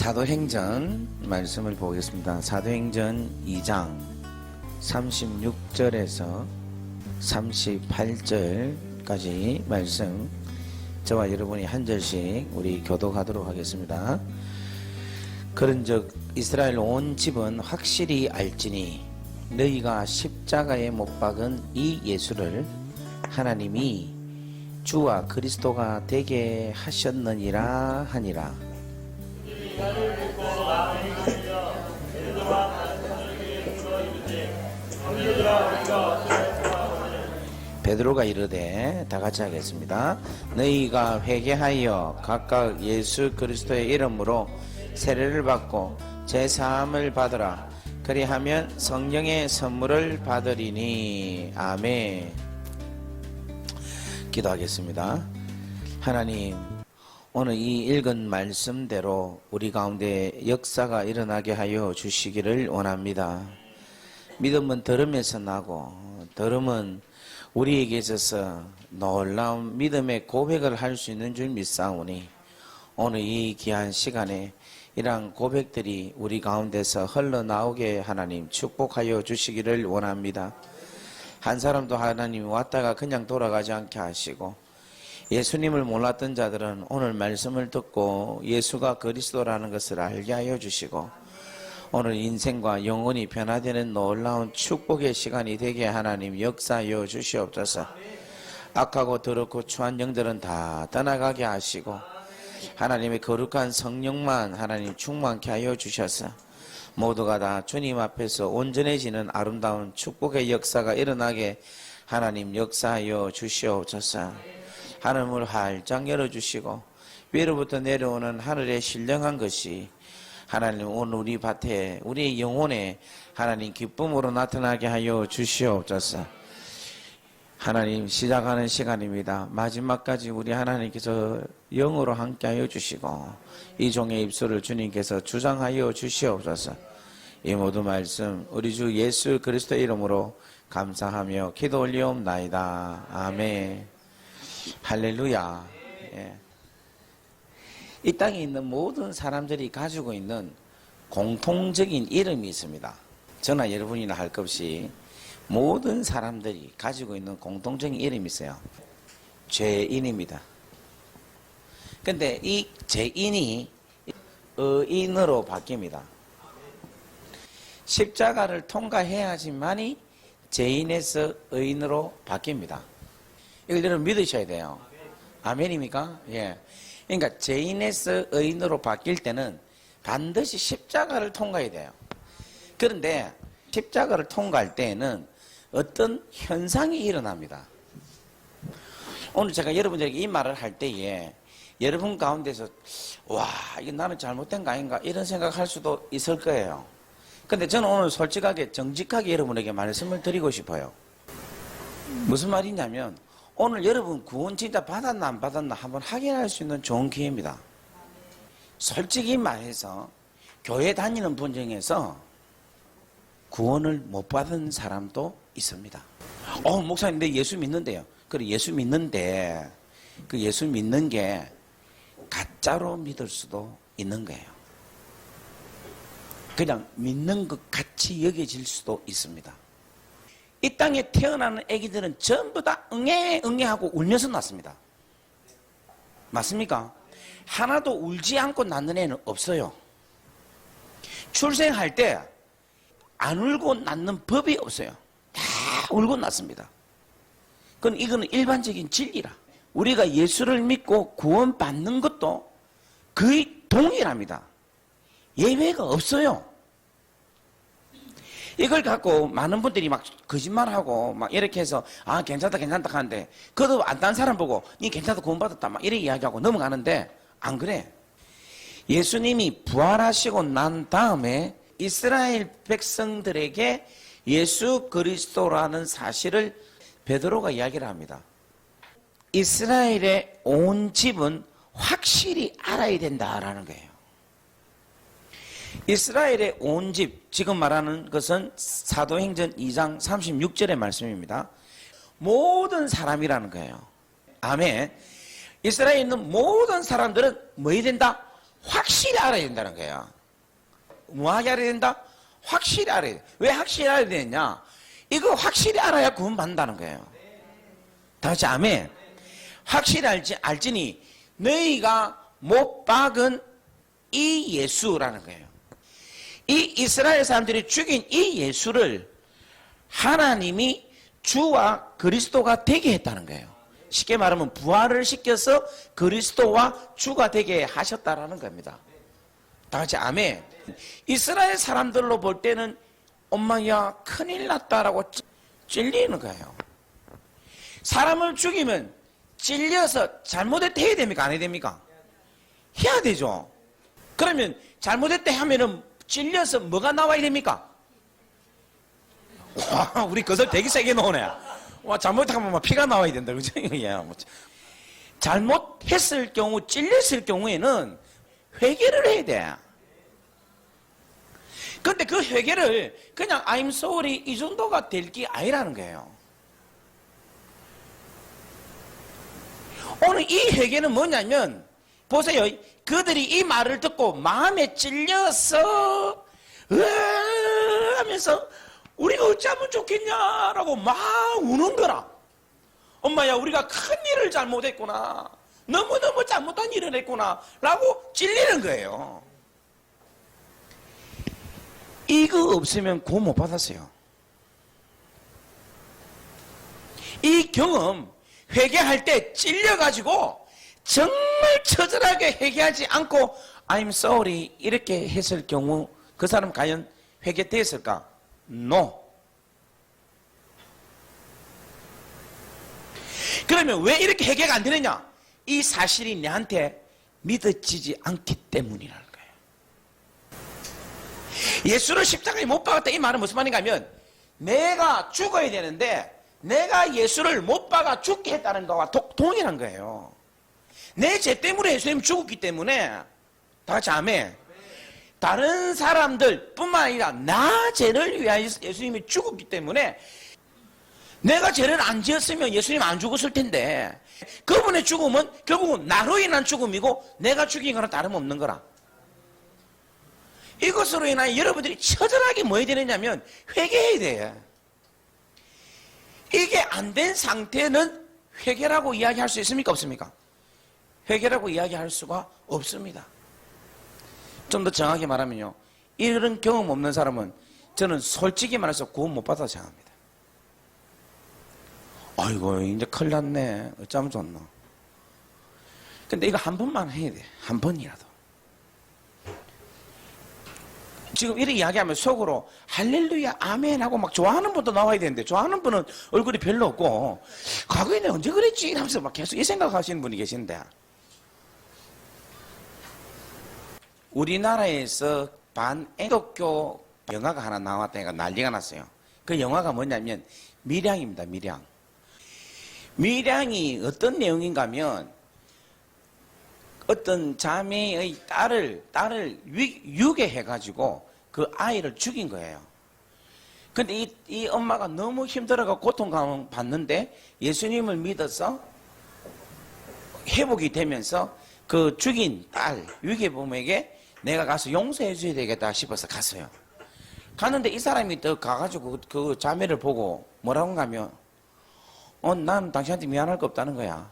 사도행전 말씀을 보겠습니다. 사도행전 2장 36절에서 38절까지 말씀, 저와 여러분이 한 절씩 우리 교독하도록 하겠습니다. 그런즉 이스라엘 온 집은 확실히 알지니 너희가 십자가에 못 박은 이 예수를 하나님이 주와 그리스도가 되게 하셨느니라 하니라. 베드로가 이르되, 다 같이 하겠습니다. 너희가 회개하여 각각 예수 그리스도의 이름으로 세례를 받고 제사함을 받으라. 그리하면 성령의 선물을 받으리니. 아멘. 기도하겠습니다. 하나님, 오늘 이 읽은 말씀대로 우리 가운데 역사가 일어나게 하여 주시기를 원합니다. 믿음은 들음에서 나고, 들음은 우리에게 있어서 놀라운 믿음의 고백을 할 수 있는 줄 믿사오니, 오늘 이 귀한 시간에 이러한 고백들이 우리 가운데서 흘러나오게 하나님 축복하여 주시기를 원합니다. 한 사람도 하나님이 왔다가 그냥 돌아가지 않게 하시고, 예수님을 몰랐던 자들은 오늘 말씀을 듣고 예수가 그리스도라는 것을 알게 하여 주시고, 오늘 인생과 영혼이 변화되는 놀라운 축복의 시간이 되게 하나님 역사하여 주시옵소서. 악하고 더럽고 추한 영들은 다 떠나가게 하시고, 하나님의 거룩한 성령만 하나님 충만케 하여 주셔서 모두가 다 주님 앞에서 온전해지는 아름다운 축복의 역사가 일어나게 하나님 역사하여 주시옵소서. 하늘을 활짝 열어주시고 위로부터 내려오는 하늘의 신령한 것이 하나님 오늘 우리 밭에 우리의 영혼에 하나님 기쁨으로 나타나게 하여 주시옵소서. 하나님, 시작하는 시간입니다. 마지막까지 우리 하나님께서 영으로 함께 하여 주시고 이 종의 입술을 주님께서 주장하여 주시옵소서. 이 모든 말씀 우리 주 예수 그리스도의 이름으로 감사하며 기도 올리옵나이다. 아멘. 할렐루야. 예. 이 땅에 있는 모든 사람들이 가지고 있는 공통적인 이름이 있습니다. 저나 여러분이나 할 것 없이 모든 사람들이 가지고 있는 공통적인 이름이 있어요. 죄인입니다. 근데 이 죄인이 의인으로 바뀝니다. 십자가를 통과해야지만이 죄인에서 의인으로 바뀝니다. 이걸 여러분 믿으셔야 돼요. 아멘입니까? 예. 그러니까 죄인에서 의인으로 바뀔 때는 반드시 십자가를 통과해야 돼요. 그런데 십자가를 통과할 때에는 어떤 현상이 일어납니다. 오늘 제가 여러분들에게 이 말을 할 때에 여러분 가운데서 와, 이게 나는 잘못된 거 아닌가 이런 생각할 수도 있을 거예요. 근데 저는 오늘 솔직하게 정직하게 여러분에게 말씀을 드리고 싶어요. 무슨 말이냐면 오늘 여러분 구원 진짜 받았나 안 받았나 한번 확인할 수 있는 좋은 기회입니다. 솔직히 말해서 교회 다니는 분 중에서 구원을 못 받은 사람도 있습니다. 목사님 내 예수 믿는데요. 그래, 예수 믿는데 그 예수 믿는 게 가짜로 믿을 수도 있는 거예요. 그냥 믿는 것 같이 여겨질 수도 있습니다. 이 땅에 태어나는 아기들은 전부 다 응애 하고 울면서 낳습니다. 맞습니까? 하나도 울지 않고 낳는 애는 없어요. 출생할 때 안 울고 낳는 법이 없어요. 다 울고 낳습니다. 이거는 일반적인 진리라. 우리가 예수를 믿고 구원받는 것도 거의 동일합니다. 예외가 없어요. 이걸 갖고 많은 분들이 막 거짓말하고 막 이렇게 해서 괜찮다 하는데 그것도 안 딴 사람 보고 니 괜찮다 구원받았다 막 이렇게 이야기하고 넘어가는데 안 그래. 예수님이 부활하시고 난 다음에 이스라엘 백성들에게 예수 그리스도라는 사실을 베드로가 이야기를 합니다. 이스라엘의 온 집은 확실히 알아야 된다라는 거예요. 이스라엘의 온 집, 지금 말하는 것은 사도행전 2장 36절의 말씀입니다. 모든 사람이라는 거예요. 아멘. 이스라엘에 있는 모든 사람들은 뭐 해야 된다? 확실히 알아야 된다는 거예요. 뭐하게 알아야 된다? 확실히 알아야 돼. 왜 확실히 알아야 되느냐? 이거 확실히 알아야 구원받는다는 거예요. 다 같이 아멘. 확실히 알지니 너희가 못 박은 이 예수라는 거예요. 이 이스라엘 사람들이 죽인 이 예수를 하나님이 주와 그리스도가 되게 했다는 거예요. 쉽게 말하면 부활을 시켜서 그리스도와 주가 되게 하셨다라는 겁니다. 다 같이 아멘. 이스라엘 사람들로 볼 때는 엄마야 큰일 났다라고 찔리는 거예요. 사람을 죽이면 찔려서 잘못했다 해야 됩니까? 안 해야 됩니까? 해야 되죠. 그러면 잘못했다 하면은 찔려서 뭐가 나와야 됩니까? 와, 우리 그것을 되게 세게 넣으네. 와, 잘못하면 막 피가 나와야 된다. 그죠? 잘못했을 경우, 찔렸을 경우에는 회개를 해야 돼. 근데 그 회개를 그냥 I'm sorry 이 정도가 될 게 아니라는 거예요. 오늘 이 회개는 뭐냐면, 보세요. 그들이 이 말을 듣고 마음에 찔려서 하면서 우리가 어찌하면 좋겠냐라고 막 우는 거라. 엄마야 우리가 큰 일을 잘못했구나. 너무너무 잘못한 일을 했구나 라고 찔리는 거예요. 이거 없으면 구원 못 받았어요. 이 경험 회개할 때 찔려가지고 정말 처절하게 회개하지 않고 I'm sorry 이렇게 했을 경우 그 사람 과연 회개됐을까? No. 그러면 왜 이렇게 회개가 안 되느냐? 이 사실이 내한테 믿어지지 않기 때문이라는 거예요. 예수를 십자가에 못 박았다 이 말은 무슨 말인가 하면 내가 죽어야 되는데 내가 예수를 못 박아 죽게 했다는 거와 동일한 거예요. 내 죄 때문에 예수님 죽었기 때문에 다 같이 아멘. 다른 사람들 뿐만 아니라 나 죄를 위하여 예수님이 죽었기 때문에 내가 죄를 안 지었으면 예수님 안 죽었을 텐데 그분의 죽음은 결국은 나로 인한 죽음이고 내가 죽인 거는 다름없는 거라. 이것으로 인하여 여러분들이 처절하게 뭐 해야 되느냐면 회개해야 돼. 이게 안 된 상태는 회개라고 이야기할 수 있습니까? 없습니까? 회개라고 이야기할 수가 없습니다. 좀 더 정확히 말하면요, 이런 경험 없는 사람은 저는 솔직히 말해서 구원 못 받아서 생각합니다. 아이고 이제 큰일 났네 어쩌면 좋노. 근데 이거 한 번만 해야 돼. 한 번이라도. 지금 이렇게 이야기하면 속으로 할렐루야 아멘 하고 막 좋아하는 분도 나와야 되는데 좋아하는 분은 얼굴이 별로 없고 과거에 내가 언제 그랬지 이러면서 막 계속 이 생각하시는 분이 계신데, 우리나라에서 반애국교 영화가 하나 나왔다니까 난리가 났어요. 그 영화가 뭐냐면 밀양입니다. 밀양. 밀양이 어떤 내용인가 하면 어떤 자매의 딸을 유괴해가지고 그 아이를 죽인 거예요. 근데 이 엄마가 너무 힘들어가 고통받는데 예수님을 믿어서 회복이 되면서 그 죽인 딸 유괴범에게 내가 가서 용서해 줘야 되겠다 싶어서 갔어요. 갔는데 이 사람이 또 가가지고 그 자매를 보고 뭐라고 하면 나는 당신한테 미안할 거 없다는 거야.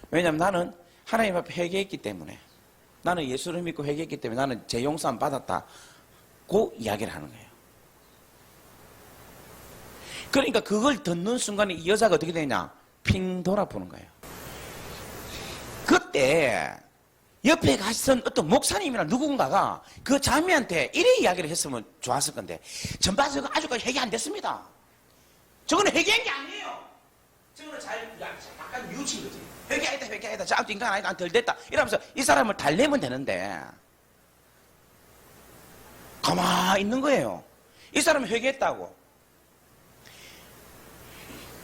왜냐면 나는 하나님 앞에 회개했기 때문에, 나는 예수를 믿고 회개했기 때문에 나는 제 용서함 받았다고 이야기를 하는 거예요. 그러니까 그걸 듣는 순간에 이 여자가 어떻게 되냐, 핑 돌아보는 거예요. 그때 옆에 갔던 어떤 목사님이나 누군가가 그 자매한테 이래 이야기를 했으면 좋았을 건데, 전반 저거 아직까지 회개 안 됐습니다. 저거는 회개한 게 아니에요. 저거는 약간 미우친 거지. 회개하다 저 아무도 인간 아니다 덜 됐다 이러면서 이 사람을 달래면 되는데 가만히 있는 거예요. 이 사람이 회개했다고.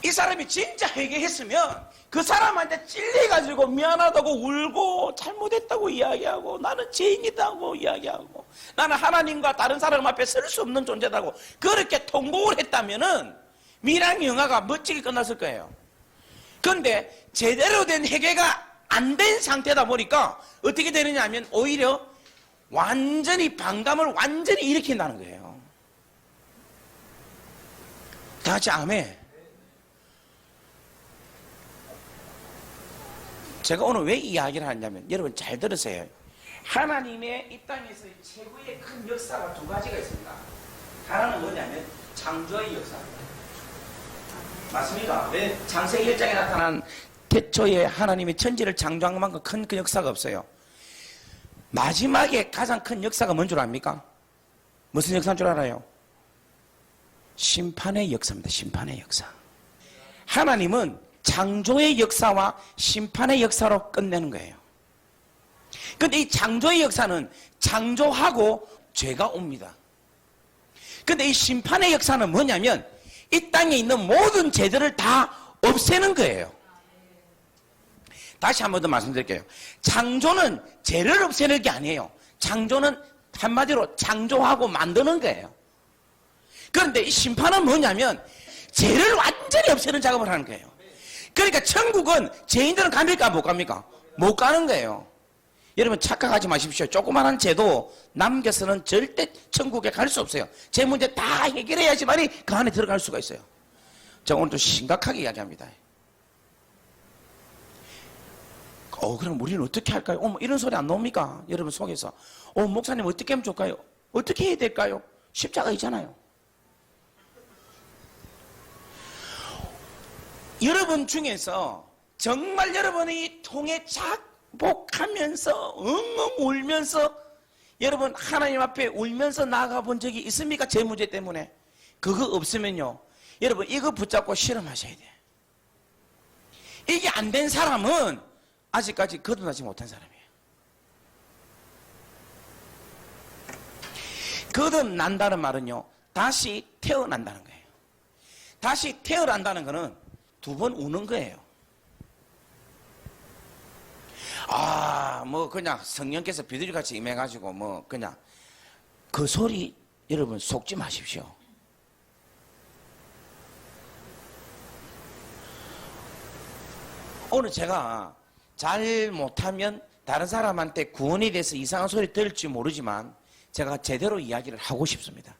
이 사람이 진짜 회개했으면 그 사람한테 찔려가지고 미안하다고 울고 잘못했다고 이야기하고 나는 죄인이다고 이야기하고 나는 하나님과 다른 사람 앞에 설 수 없는 존재다고 그렇게 통곡을 했다면은 밀양 영화가 멋지게 끝났을 거예요. 그런데 제대로 된 회개가 안 된 상태다 보니까 어떻게 되느냐 하면 오히려 완전히 반감을 완전히 일으킨다는 거예요. 다 같이 아멘. 제가 오늘 왜 이 이야기를 하냐면 여러분 잘 들으세요. 하나님의 이 땅에서 최고의 큰 역사가 두 가지가 있습니다. 하나는 뭐냐면 창조의 역사입니다. 맞습니까? 왜 창세기 1장에 나타난 태초에 하나님이 천지를 창조한 만큼 큰 그 역사가 없어요. 마지막에 가장 큰 역사가 뭔 줄 압니까? 무슨 역사인 줄 알아요? 심판의 역사입니다. 심판의 역사. 하나님은 창조의 역사와 심판의 역사로 끝내는 거예요. 근데 이 창조의 역사는 창조하고 죄가 옵니다. 근데 이 심판의 역사는 뭐냐면 이 땅에 있는 모든 죄들을 다 없애는 거예요. 다시 한 번 더 말씀드릴게요. 창조는 죄를 없애는 게 아니에요. 창조는 한마디로 창조하고 만드는 거예요. 그런데 이 심판은 뭐냐면 죄를 완전히 없애는 작업을 하는 거예요. 그러니까 천국은 죄인들은 갑니까 못 갑니까? 못 가는 거예요. 여러분 착각하지 마십시오. 조그마한 죄도 남겨서는 절대 천국에 갈 수 없어요. 죄 문제 다 해결해야지만이 그 안에 들어갈 수가 있어요. 제가 오늘 좀 심각하게 이야기합니다. 그럼 우리는 어떻게 할까요? 뭐 이런 소리 안 나옵니까? 여러분 속에서. 목사님 어떻게 하면 좋을까요? 어떻게 해야 될까요? 십자가 있잖아요. 여러분 중에서 정말 여러분이 통에 작복하면서 엉엉 울면서 여러분 하나님 앞에 울면서 나아가 본 적이 있습니까? 제 문제 때문에. 그거 없으면요 여러분 이거 붙잡고 실험하셔야 돼요. 이게 안 된 사람은 아직까지 거듭나지 못한 사람이에요. 거듭난다는 말은요 다시 태어난다는 거예요. 다시 태어난다는 거는 두 번 우는 거예요. 뭐 그냥 성령께서 비둘기같이 임해가지고 뭐 그냥 그 소리 여러분 속지 마십시오. 오늘 제가 잘 못하면 다른 사람한테 구원에 대해서 이상한 소리 들을지 모르지만 제가 제대로 이야기를 하고 싶습니다.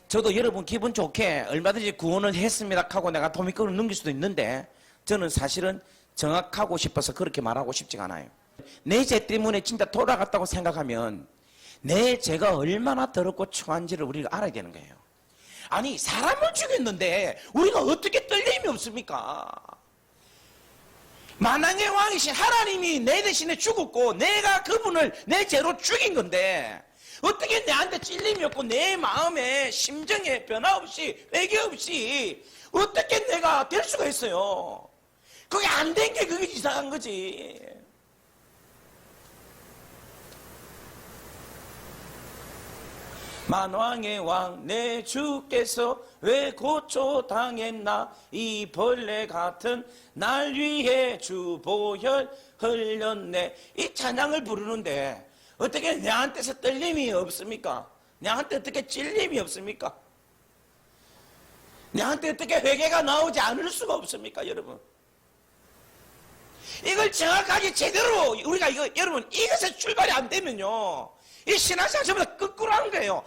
저도 여러분 기분 좋게 얼마든지 구원을 했습니다 하고 내가 도미금을 넘길 수도 있는데 저는 사실은 정확하고 싶어서 그렇게 말하고 싶지가 않아요. 내 죄 때문에 진짜 돌아갔다고 생각하면 내 죄가 얼마나 더럽고 추한지를 우리가 알아야 되는 거예요. 아니 사람을 죽였는데 우리가 어떻게 떨림이 없습니까? 만왕의 왕이신 하나님이 내 대신에 죽었고 내가 그분을 내 죄로 죽인 건데 어떻게 내한테 찔림이 없고 내 마음에 심정에 변화 없이 회개 없이 어떻게 내가 될 수가 있어요? 그게 안 된 게 그게 이상한 거지. 만왕의 왕 내 주께서 왜 고초당했나 이 벌레 같은 날 위해 주 보혈 흘렸네. 이 찬양을 부르는데 어떻게 내한테서 떨림이 없습니까? 내한테 어떻게 찔림이 없습니까? 내한테 어떻게 회개가 나오지 않을 수가 없습니까 여러분? 이걸 정확하게 제대로 우리가 여러분 이것에 출발이 안 되면요 이 신앙생활 전부 다 거꾸로 하는 거예요.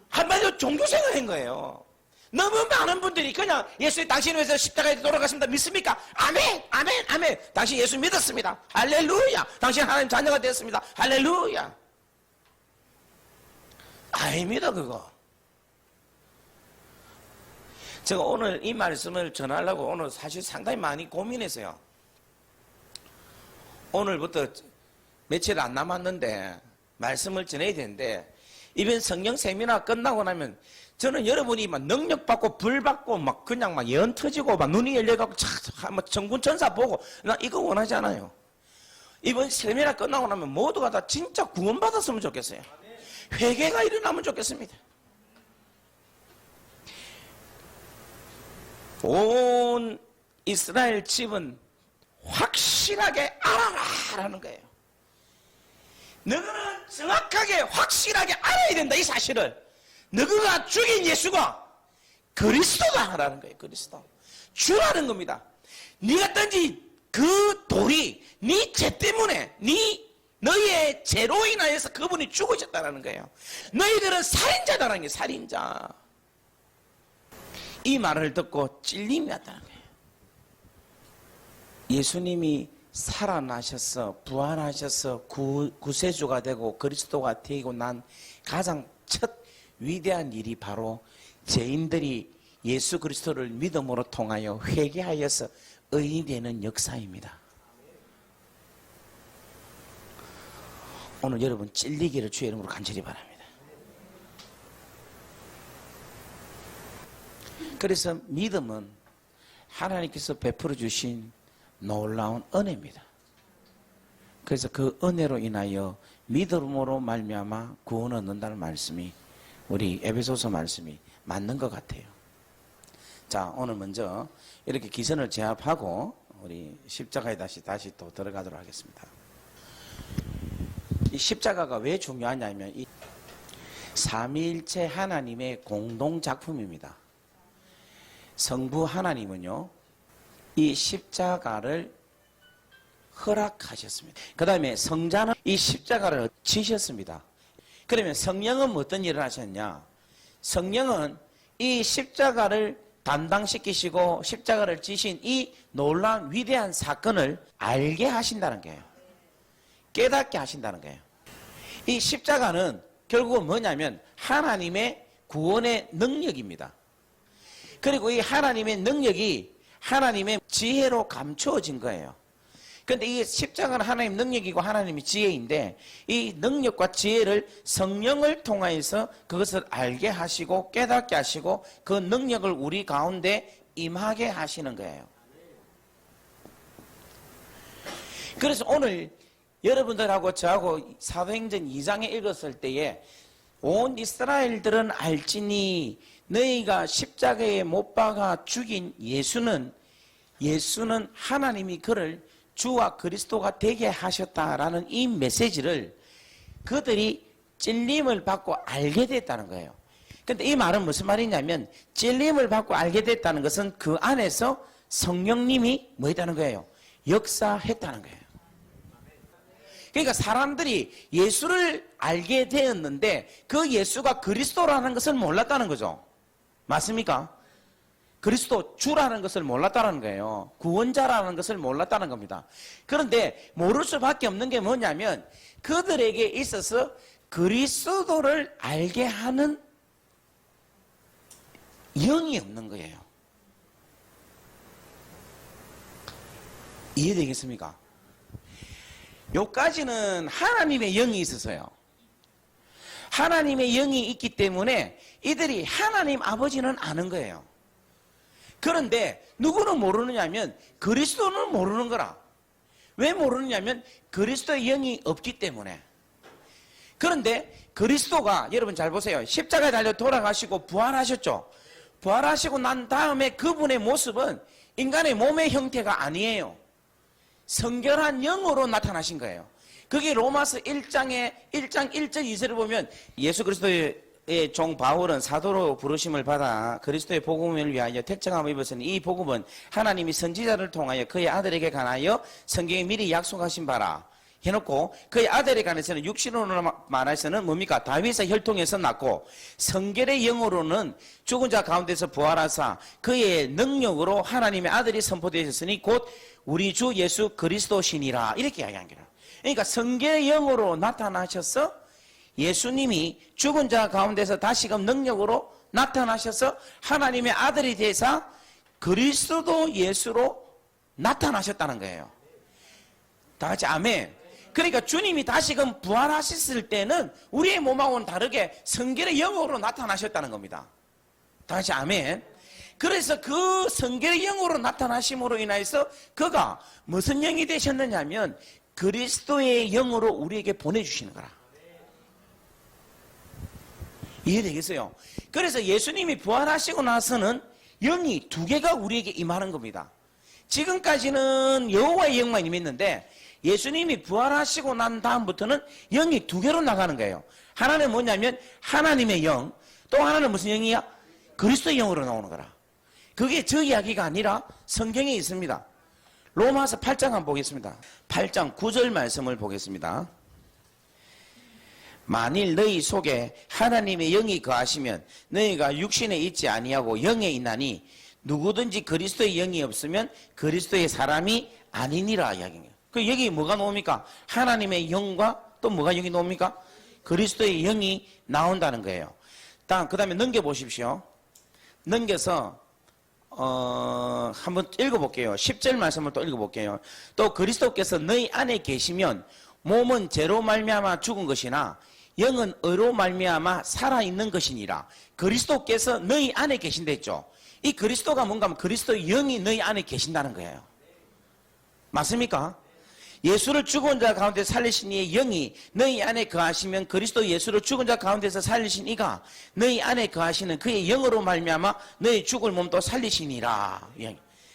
한마디로 종교생활인 거예요. 너무 많은 분들이 그냥 예수님 당신을 위해서 십자가에 돌아가십니다 믿습니까? 아멘 아멘 아멘. 당신 예수 믿었습니다. 할렐루야. 당신 하나님 자녀가 되었습니다. 할렐루야. 아닙니다 그거. 제가 오늘 이 말씀을 전하려고 오늘 사실 상당히 많이 고민했어요. 오늘부터 며칠 안 남았는데 말씀을 전해야 되는데 이번 성령 세미나 끝나고 나면 저는 여러분이 막 능력 받고 불 받고 막 그냥 막 예언 터지고 막 눈이 열려갖고 막 정군 천사 보고 나 이거 원하지 않아요. 이번 세미나 끝나고 나면 모두가 다 진짜 구원 받았으면 좋겠어요. 회개가 일어나면 좋겠습니다. 온 이스라엘 집은 확실하게 알아라라는 거예요. 너희는 정확하게 확실하게 알아야 된다 이 사실을. 너희가 죽인 예수가 그리스도다라는 거예요. 그리스도 주라는 겁니다. 네가 든지 그 돌이 네 죄 때문에 너희의 죄로 인하여서 그분이 죽으셨다는 거예요. 너희들은 살인자다라는 거예요. 살인자. 이 말을 듣고 찔림이 왔다는 거예요. 예수님이 살아나셔서 부활하셔서 구세주가 되고 그리스도가 되고 난 가장 첫 위대한 일이 바로 죄인들이 예수 그리스도를 믿음으로 통하여 회개하여서 의인이 되는 역사입니다. 오늘 여러분 찔리기를 주의 이름으로 간절히 바랍니다. 그래서 믿음은 하나님께서 베풀어 주신 놀라운 은혜입니다. 그래서 그 은혜로 인하여 믿음으로 말미암아 구원을 얻는다는 말씀이 우리 에베소서 말씀이 맞는 것 같아요. 자, 오늘 먼저 이렇게 기선을 제압하고 우리 십자가에 다시 또 들어가도록 하겠습니다. 이 십자가가 왜 중요하냐면 이 삼위일체 하나님의 공동 작품입니다. 성부 하나님은요, 이 십자가를 허락하셨습니다. 그 다음에 성자는 이 십자가를 지셨습니다. 그러면 성령은 어떤 일을 하셨냐? 성령은 이 십자가를 담당시키시고 십자가를 지신 이 놀라운 위대한 사건을 알게 하신다는 거예요. 깨닫게 하신다는 거예요. 이 십자가는 결국은 뭐냐면 하나님의 구원의 능력입니다. 그리고 이 하나님의 능력이 하나님의 지혜로 감추어진 거예요. 그런데 이 십자가는 하나님의 능력이고 하나님의 지혜인데 이 능력과 지혜를 성령을 통하여서 그것을 알게 하시고 깨닫게 하시고 그 능력을 우리 가운데 임하게 하시는 거예요. 그래서 오늘 여러분들하고 저하고 사도행전 2장에 읽었을 때에 온 이스라엘들은 알지니 너희가 십자가에 못 박아 죽인 예수는 하나님이 그를 주와 그리스도가 되게 하셨다라는 이 메시지를 그들이 찔림을 받고 알게 됐다는 거예요. 그런데 이 말은 무슨 말이냐면 찔림을 받고 알게 됐다는 것은 그 안에서 성령님이 뭐 했다는 거예요? 역사했다는 거예요. 그러니까 사람들이 예수를 알게 되었는데 그 예수가 그리스도라는 것을 몰랐다는 거죠. 맞습니까? 그리스도 주라는 것을 몰랐다는 거예요. 구원자라는 것을 몰랐다는 겁니다. 그런데 모를 수밖에 없는 게 뭐냐면 그들에게 있어서 그리스도를 알게 하는 영이 없는 거예요. 이해되겠습니까? 요까지는 하나님의 영이 있어서요. 하나님의 영이 있기 때문에 이들이 하나님 아버지는 아는 거예요. 그런데 누구는 모르느냐면 그리스도는 모르는 거라. 왜 모르느냐면 그리스도의 영이 없기 때문에. 그런데 그리스도가 여러분 잘 보세요. 십자가에 달려 돌아가시고 부활하셨죠. 부활하시고 난 다음에 그분의 모습은 인간의 몸의 형태가 아니에요. 성결한 영으로 나타나신 거예요. 그게 로마서 1장 1절 2절을 보면 예수 그리스도의 종 바울은 사도로 부르심을 받아 그리스도의 복음을 위하여 택정함을 입었으니 이 복음은 하나님이 선지자를 통하여 그의 아들에게 관하여 성경에 미리 약속하신 바라 해놓고 그의 아들에 관해서는 육신으로 말해서는 뭡니까? 다윗의 혈통에서 났고 성결의 영으로는 죽은 자 가운데서 부활하사 그의 능력으로 하나님의 아들이 선포되셨으니 곧 우리 주 예수 그리스도시니라 이렇게 이야기한 거예요. 그러니까 성결의 영으로 나타나셔서 예수님이 죽은 자 가운데서 다시금 능력으로 나타나셔서 하나님의 아들이 되사 그리스도 예수로 나타나셨다는 거예요. 다 같이 아멘. 그러니까 주님이 다시금 부활하셨을 때는 우리의 몸하고는 다르게 성결의 영으로 나타나셨다는 겁니다. 다 같이 아멘. 그래서 그 성결의 영으로 나타나심으로 인해서 그가 무슨 영이 되셨느냐면 그리스도의 영으로 우리에게 보내주시는 거라. 이해되겠어요? 그래서 예수님이 부활하시고 나서는 영이 두 개가 우리에게 임하는 겁니다. 지금까지는 여호와의 영만 임했는데 예수님이 부활하시고 난 다음부터는 영이 두 개로 나가는 거예요. 하나는 뭐냐면 하나님의 영, 또 하나는 무슨 영이야? 그리스도의 영으로 나오는 거라. 그게 저 이야기가 아니라 성경에 있습니다. 로마서 8장 한번 보겠습니다. 8장 9절 말씀을 보겠습니다. 만일 너희 속에 하나님의 영이 거하시면 너희가 육신에 있지 아니하고 영에 있나니 누구든지 그리스도의 영이 없으면 그리스도의 사람이 아니니라 이야기입니다. 그 여기 뭐가 나옵니까? 하나님의 영과 또 뭐가 여기 나옵니까? 그리스도의 영이 나온다는 거예요. 그 다음에 넘겨보십시오. 넘겨서 한번 읽어볼게요. 10절 말씀을 또 읽어볼게요. 또 그리스도께서 너희 안에 계시면 몸은 죄로 말미암아 죽은 것이나 영은 의로 말미암아 살아있는 것이니라. 그리스도께서 너희 안에 계신다 했죠. 이 그리스도가 뭔가 하면 그리스도의 영이 너희 안에 계신다는 거예요. 맞습니까? 예수를 죽은 자 가운데 살리신 이의 영이 너희 안에 거하시면 그리스도 예수를 죽은 자 가운데서 살리신 이가 너희 안에 거하시는 그의 영으로 말미암아 너희 죽을 몸도 살리시니라.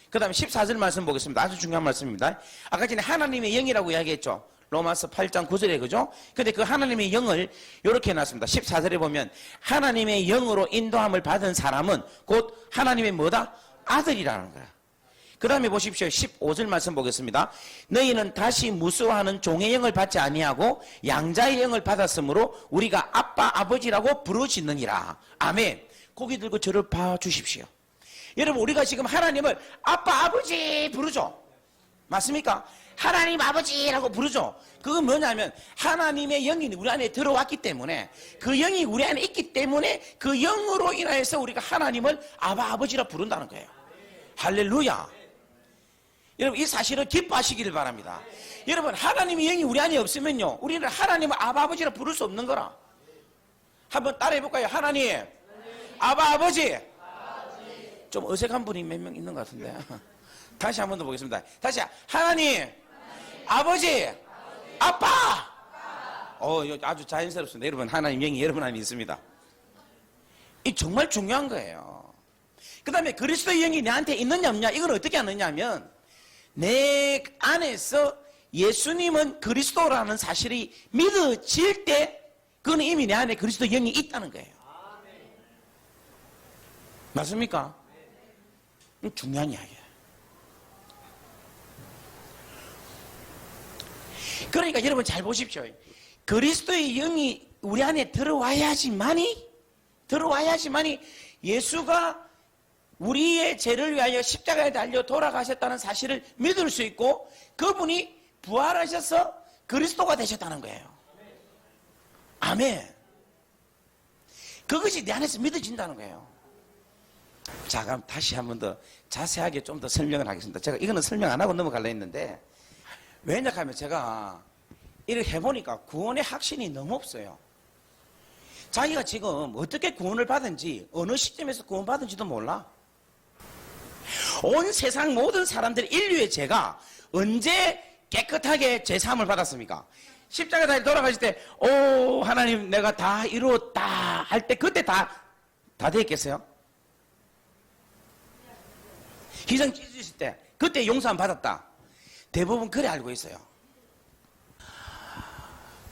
그 다음에 14절 말씀 보겠습니다. 아주 중요한 말씀입니다. 아까 전에 하나님의 영이라고 이야기했죠. 로마서 8장 9절에 그죠? 근데 그 하나님의 영을 이렇게 해놨습니다. 14절에 보면 하나님의 영으로 인도함을 받은 사람은 곧 하나님의 뭐다? 아들이라는 거야. 그 다음에 보십시오. 15절 말씀 보겠습니다. 너희는 다시 무수하는 종의 영을 받지 아니하고 양자의 영을 받았으므로 우리가 아빠 아버지라고 부르짖느니라. 아멘. 고기 들고 저를 봐주십시오. 여러분 우리가 지금 하나님을 아빠 아버지 부르죠. 맞습니까? 하나님 아버지라고 부르죠. 그건 뭐냐면 하나님의 영이 우리 안에 들어왔기 때문에 그 영이 우리 안에 있기 때문에 그 영으로 인하여서 우리가 하나님을 아바 아버지라 부른다는 거예요. 할렐루야. 여러분 이 사실을 기뻐하시기를 바랍니다. 여러분 하나님의 영이 우리 안에 없으면요 우리는 하나님을 아바 아버지라 부를 수 없는 거라. 한번 따라해 볼까요? 하나님 아바 아버지. 좀 어색한 분이 몇 명 있는 것 같은데 다시 한 번 더 보겠습니다. 다시 하나님 아버지 아빠. 아주 자연스럽습니다. 여러분 하나님 영이 여러분 안에 있습니다. 이 정말 중요한 거예요. 그 다음에 그리스도의 영이 내한테 있느냐 없느냐 이걸 어떻게 아느냐 하면 내 안에서 예수님은 그리스도라는 사실이 믿어질 때 그건 이미 내 안에 그리스도 영이 있다는 거예요. 맞습니까? 중요한 이야기예요. 그러니까 여러분 잘 보십시오. 그리스도의 영이 우리 안에 들어와야지만이 예수가 우리의 죄를 위하여 십자가에 달려 돌아가셨다는 사실을 믿을 수 있고 그분이 부활하셔서 그리스도가 되셨다는 거예요. 아멘. 그것이 내 안에서 믿어진다는 거예요. 자, 그럼 다시 한 번 더 자세하게 좀 더 설명을 하겠습니다. 제가 이거는 설명 안 하고 넘어가려 했는데 왜냐하면 제가 이렇게 해보니까 구원의 확신이 너무 없어요. 자기가 지금 어떻게 구원을 받은지 어느 시점에서 구원받은지도 몰라. 온 세상 모든 사람들 인류의 죄가 언제 깨끗하게 죄사함을 받았습니까? 십자가 달려 돌아가실 때 오 하나님 내가 다 이루었다 할 때 그때 다 되었겠어요? 희생 찢으실 때 그때 용서함 받았다. 대부분 그래 알고 있어요.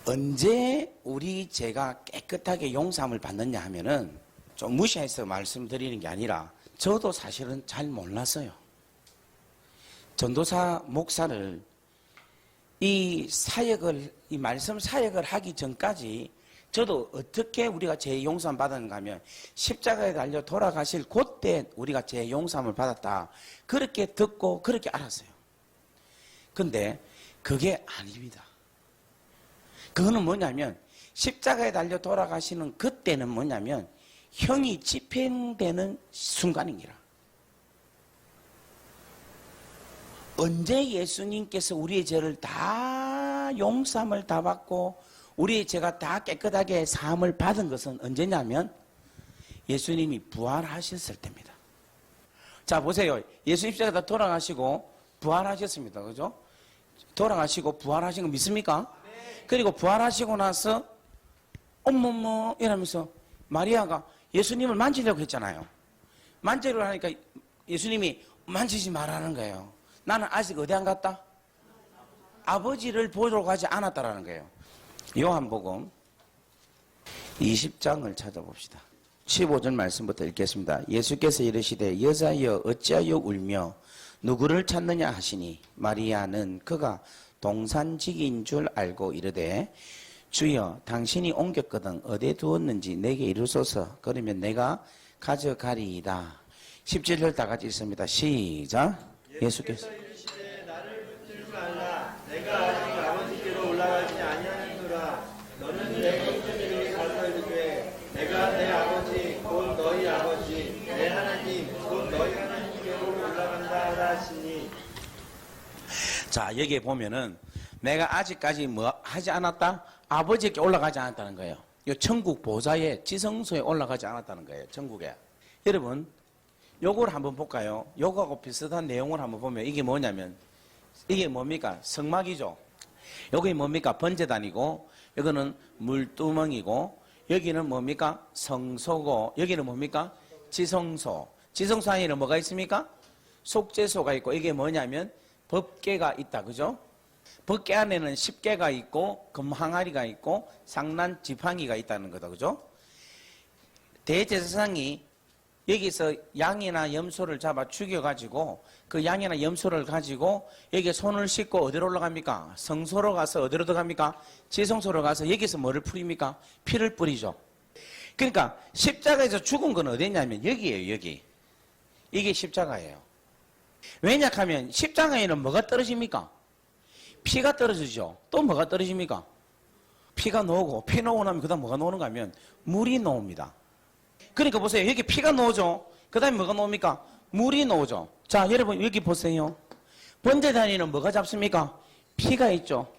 언제 우리 죄가 깨끗하게 용서함을 받느냐 하면은 좀 무시해서 말씀드리는 게 아니라 저도 사실은 잘 몰랐어요. 전도사 목사를 이 말씀 사역을 하기 전까지 저도 어떻게 우리가 죄 용서함 받았는가 하면 십자가에 달려 돌아가실 그때 우리가 죄 용서함을 받았다. 그렇게 듣고 그렇게 알았어요. 근데 그게 아닙니다. 그거는 뭐냐면 십자가에 달려 돌아가시는 그때는 뭐냐면 형이 집행되는 순간입니다. 언제 예수님께서 우리의 죄를 다 용서함을 다 받고 우리의 죄가 다 깨끗하게 사함을 받은 것은 언제냐면 예수님이 부활하셨을 때입니다. 자 보세요. 예수 십자가에 돌아가시고 부활하셨습니다. 그죠? 돌아가시고 부활하신 거 믿습니까? 그리고 부활하시고 나서 어머머 이러면서 마리아가 예수님을 만지려고 했잖아요. 만지려고 하니까 예수님이 만지지 말라는 거예요. 나는 아직 어디 안 갔다? 아버지를 보러 가지 않았다라는 거예요. 요한복음 20장을 찾아봅시다. 15절 말씀부터 읽겠습니다. 예수께서 이르시되 여자여 어찌하여 울며 누구를 찾느냐 하시니 마리아는 그가 동산직인 줄 알고 이르되 주여 당신이 옮겼거든 어디에 두었는지 내게 이르소서. 그러면 내가 가져가리이다. 17절 다 같이 있습니다. 시작. 예수께서 이르시되 나를 붙들지 말라. 내가 아직 아버지께로 올라가지 아니하노라. 너는 내 형제들에게 가서 이르되 내가 내 아버지 곧 너희 아버지 내 하나님 곧 너희 하나님께로 올라간다 하라 하시니. 자, 여기에 보면은 내가 아직까지 뭐 하지 않았다? 아버지께 올라가지 않았다는 거예요. 이 천국 보좌의 지성소에 올라가지 않았다는 거예요. 천국에. 여러분, 요걸 한번 볼까요? 요거하고 비슷한 내용을 한번 보면 이게 뭐냐면 이게 뭡니까? 성막이죠. 여기 뭡니까? 번제단이고 이거는 물두멍이고 여기는 뭡니까? 성소고 여기는 뭡니까? 지성소. 지성소 안에는 뭐가 있습니까? 속죄소가 있고 이게 뭐냐면 법궤가 있다. 그죠? 법궤 안에는 십계가 있고 금항아리가 있고 상난 지팡이가 있다는 거다. 그죠? 대제사장이 여기서 양이나 염소를 잡아 죽여가지고 그 양이나 염소를 가지고 여기에 손을 씻고 어디로 올라갑니까? 성소로 가서 어디로 들어갑니까? 지성소로 가서 여기서 뭐를 뿌립니까? 피를 뿌리죠. 그러니까 십자가에서 죽은 건 어디냐면 여기에요. 여기. 이게 십자가예요. 왜냐하면 십자가에는 뭐가 떨어집니까? 피가 떨어지죠. 또 뭐가 떨어집니까? 피가 나오고 피 나오고 나면 그 다음 뭐가 나오는가 하면 물이 나옵니다. 그러니까 보세요. 여기 피가 나오죠. 그 다음에 뭐가 나옵니까? 물이 나오죠. 자, 여러분 여기 보세요. 번제단위는 뭐가 잡습니까? 피가 있죠.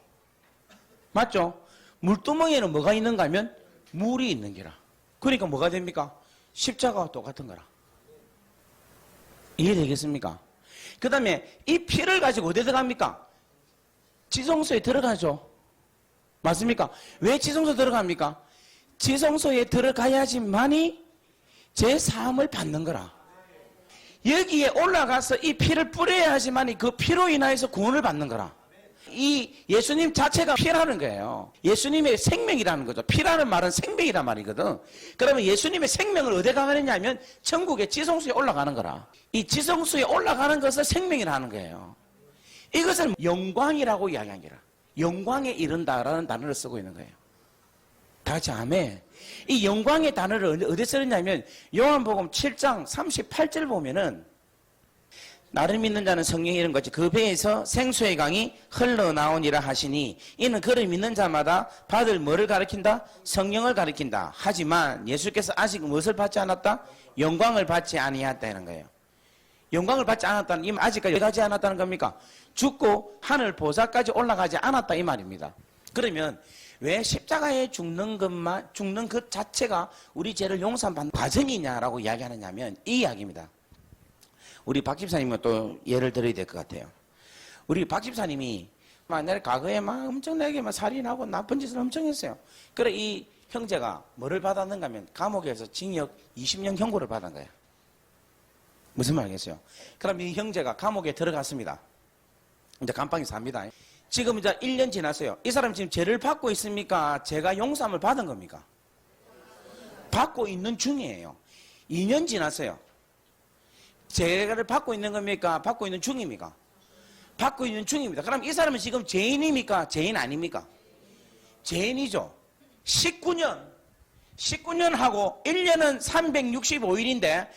맞죠? 물두멍에는 뭐가 있는가 하면 물이 있는 게라. 그러니까 뭐가 됩니까? 십자가와 똑같은 거라. 이해되겠습니까? 그 다음에 이 피를 가지고 어디에 들어갑니까? 지성소에 들어가죠. 맞습니까? 왜 지성소에 들어갑니까? 지성소에 들어가야지만이 제 사함을 받는 거라. 여기에 올라가서 이 피를 뿌려야지만이 그 피로 인하여서 구원을 받는 거라. 이 예수님 자체가 피라는 거예요. 예수님의 생명이라는 거죠. 피라는 말은 생명이란 말이거든. 그러면 예수님의 생명을 어디에 가느냐면 천국의 지성소에 올라가는 거라. 이 지성소에 올라가는 것을 생명이라는 거예요. 이것을 영광이라고 이야기한 게라. 영광에 이른다라는 단어를 쓰고 있는 거예요. 다 같이 아멘. 이 영광의 단어를 어디에 쓰느냐면 요한복음 7장 38절 보면은 나를 믿는 자는 성령이 이런 거지 그 배에서 생수의 강이 흘러나오니라 하시니 이는 그를 믿는 자마다 받을 뭐를 가리킨다? 성령을 가리킨다. 하지만 예수께서 아직 무엇을 받지 않았다? 영광을 받지 아니했다는 거예요. 영광을 받지 않았다는 이 아직까지 가지 않았다는 겁니까? 죽고 하늘 보좌까지 올라가지 않았다 이 말입니다. 그러면 왜 십자가에 죽는 것 자체가 우리 죄를 용서받는 과정이냐라고 이야기하느냐면 이 이야기입니다. 우리 박 집사님은 또 예를 들어야 될 것 같아요. 우리 박 집사님이 만약에 과거에 막 엄청나게 막 살인하고 나쁜 짓을 엄청 했어요. 그래 이 형제가 뭐를 받았는가 하면 감옥에서 징역 20년 형고를 받은 거예요. 무슨 말이겠어요? 그럼 이 형제가 감옥에 들어갔습니다. 이제 감방에 삽니다. 지금 이제 1년 지났어요. 이 사람 지금 죄를 받고 있습니까? 죄가 용서함을 받은 겁니까? 받고 있는 중이에요. 2년 지났어요. 죄를 받고 있는 겁니까? 받고 있는 중입니까? 받고 있는 중입니다. 그럼 이 사람은 지금 죄인입니까? 죄인 아닙니까? 죄인이죠. 19년 하고 1년은 365일인데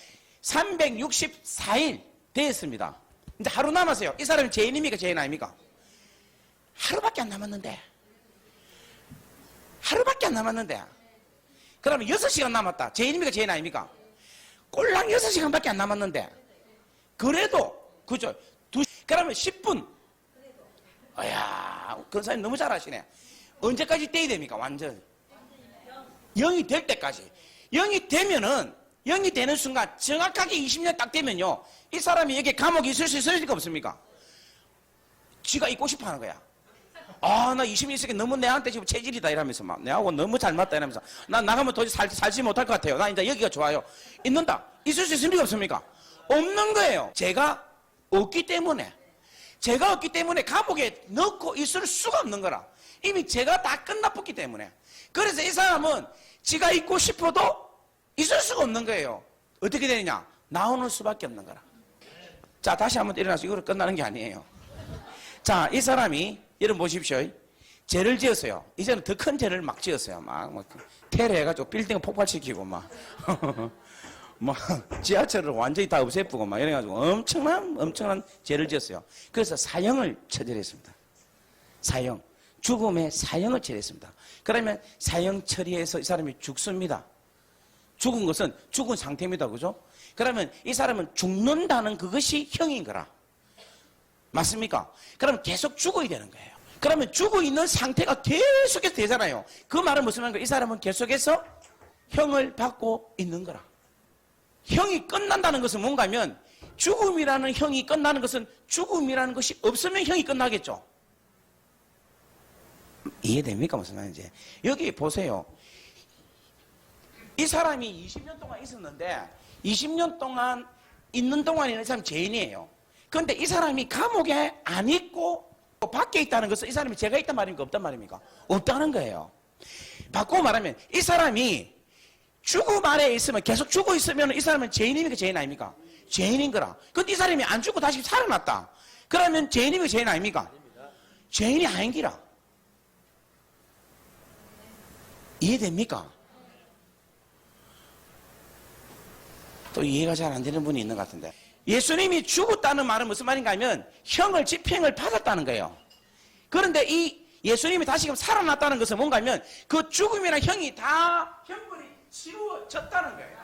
364일 됐습니다. 이제 하루 남았어요. 이 사람은 죄인입니까? 죄인 아닙니까? 하루밖에 안 남았는데. 그러면 6시간 남았다. 죄인입니까? 죄인 아닙니까? 꼴랑 6시간밖에 안 남았는데. 그래도, 그죠? 그러면 10분. 이야, 근사님 너무 잘하시네. 언제까지 떼야 됩니까? 완전. 0이 될 때까지. 0이 되는 순간, 정확하게 20년 딱 되면요. 이 사람이 여기 감옥에 있을 수 있을까 없습니까? 지가 있고 싶어 하는 거야. 아, 나 20년 있으니까 너무 내한테 지금 체질이다 이러면서 막 내하고 너무 잘 맞다 이러면서 나 나가면 도저히 살지 못할 것 같아요. 나 이제 여기가 좋아요. 있을 수 있습니까? 없습니까? 없는 거예요. 제가 없기 때문에 감옥에 넣고 있을 수가 없는 거라. 이미 제가 다 끝나봤기 때문에. 그래서 이 사람은 지가 있고 싶어도 있을 수가 없는 거예요. 어떻게 되느냐? 나오는 수밖에 없는 거라. 자, 다시 한번 일어나서 이거로 끝나는 게 아니에요. 자, 이 사람이 여러분 보십시오. 죄를 지었어요. 이제는 더 큰 죄를 막 지었어요. 막 테러해가지고 빌딩을 폭발시키고 막 지하철을 완전히 다 없애쁘고 막 이래가지고 엄청난 죄를 지었어요. 그래서 사형을 처절했습니다. 사형. 죽음의 사형을 처리했습니다. 그러면 사형 처리해서 이 사람이 죽습니다. 죽은 것은 죽은 상태입니다. 그죠? 그러면 이 사람은 죽는다는 그것이 형인 거라. 맞습니까? 그러면 계속 죽어야 되는 거예요. 그러면 죽어 있는 상태가 계속해서 되잖아요. 그 말은 무슨 말인가? 이 사람은 계속해서 형을 받고 있는 거라. 형이 끝난다는 것은 뭔가 하면 죽음이라는 형이 끝나는 것은 죽음이라는 것이 없으면 형이 끝나겠죠. 이해됩니까? 무슨 말인지. 여기 보세요. 이 사람이 20년 동안 있었는데 20년 동안 있는 동안에는 이 사람 죄인이에요. 그런데 이 사람이 감옥에 안 있고 밖에 있다는 것은 이 사람이 죄가 있단 말입니까? 없단 말입니까? 없다는 거예요. 바꾸고 말하면 이 사람이 죽음 아래에 있으면 계속 죽어 있으면 이 사람은 죄인입니까? 죄인 아닙니까? 죄인인 거라. 근데 이 사람이 안 죽고 다시 살아났다. 그러면 죄인입니까? 죄인 아닙니까? 죄인이 아닌 기라. 이해됩니까? 또 이해가 잘 안 되는 분이 있는 것 같은데. 예수님이 죽었다는 말은 무슨 말인가 하면 형을 집행을 받았다는 거예요. 그런데 이 예수님이 다시금 살아났다는 것은 뭔가 하면 그 죽음이나 형이 다 형벌이 치루어졌다는 거예요.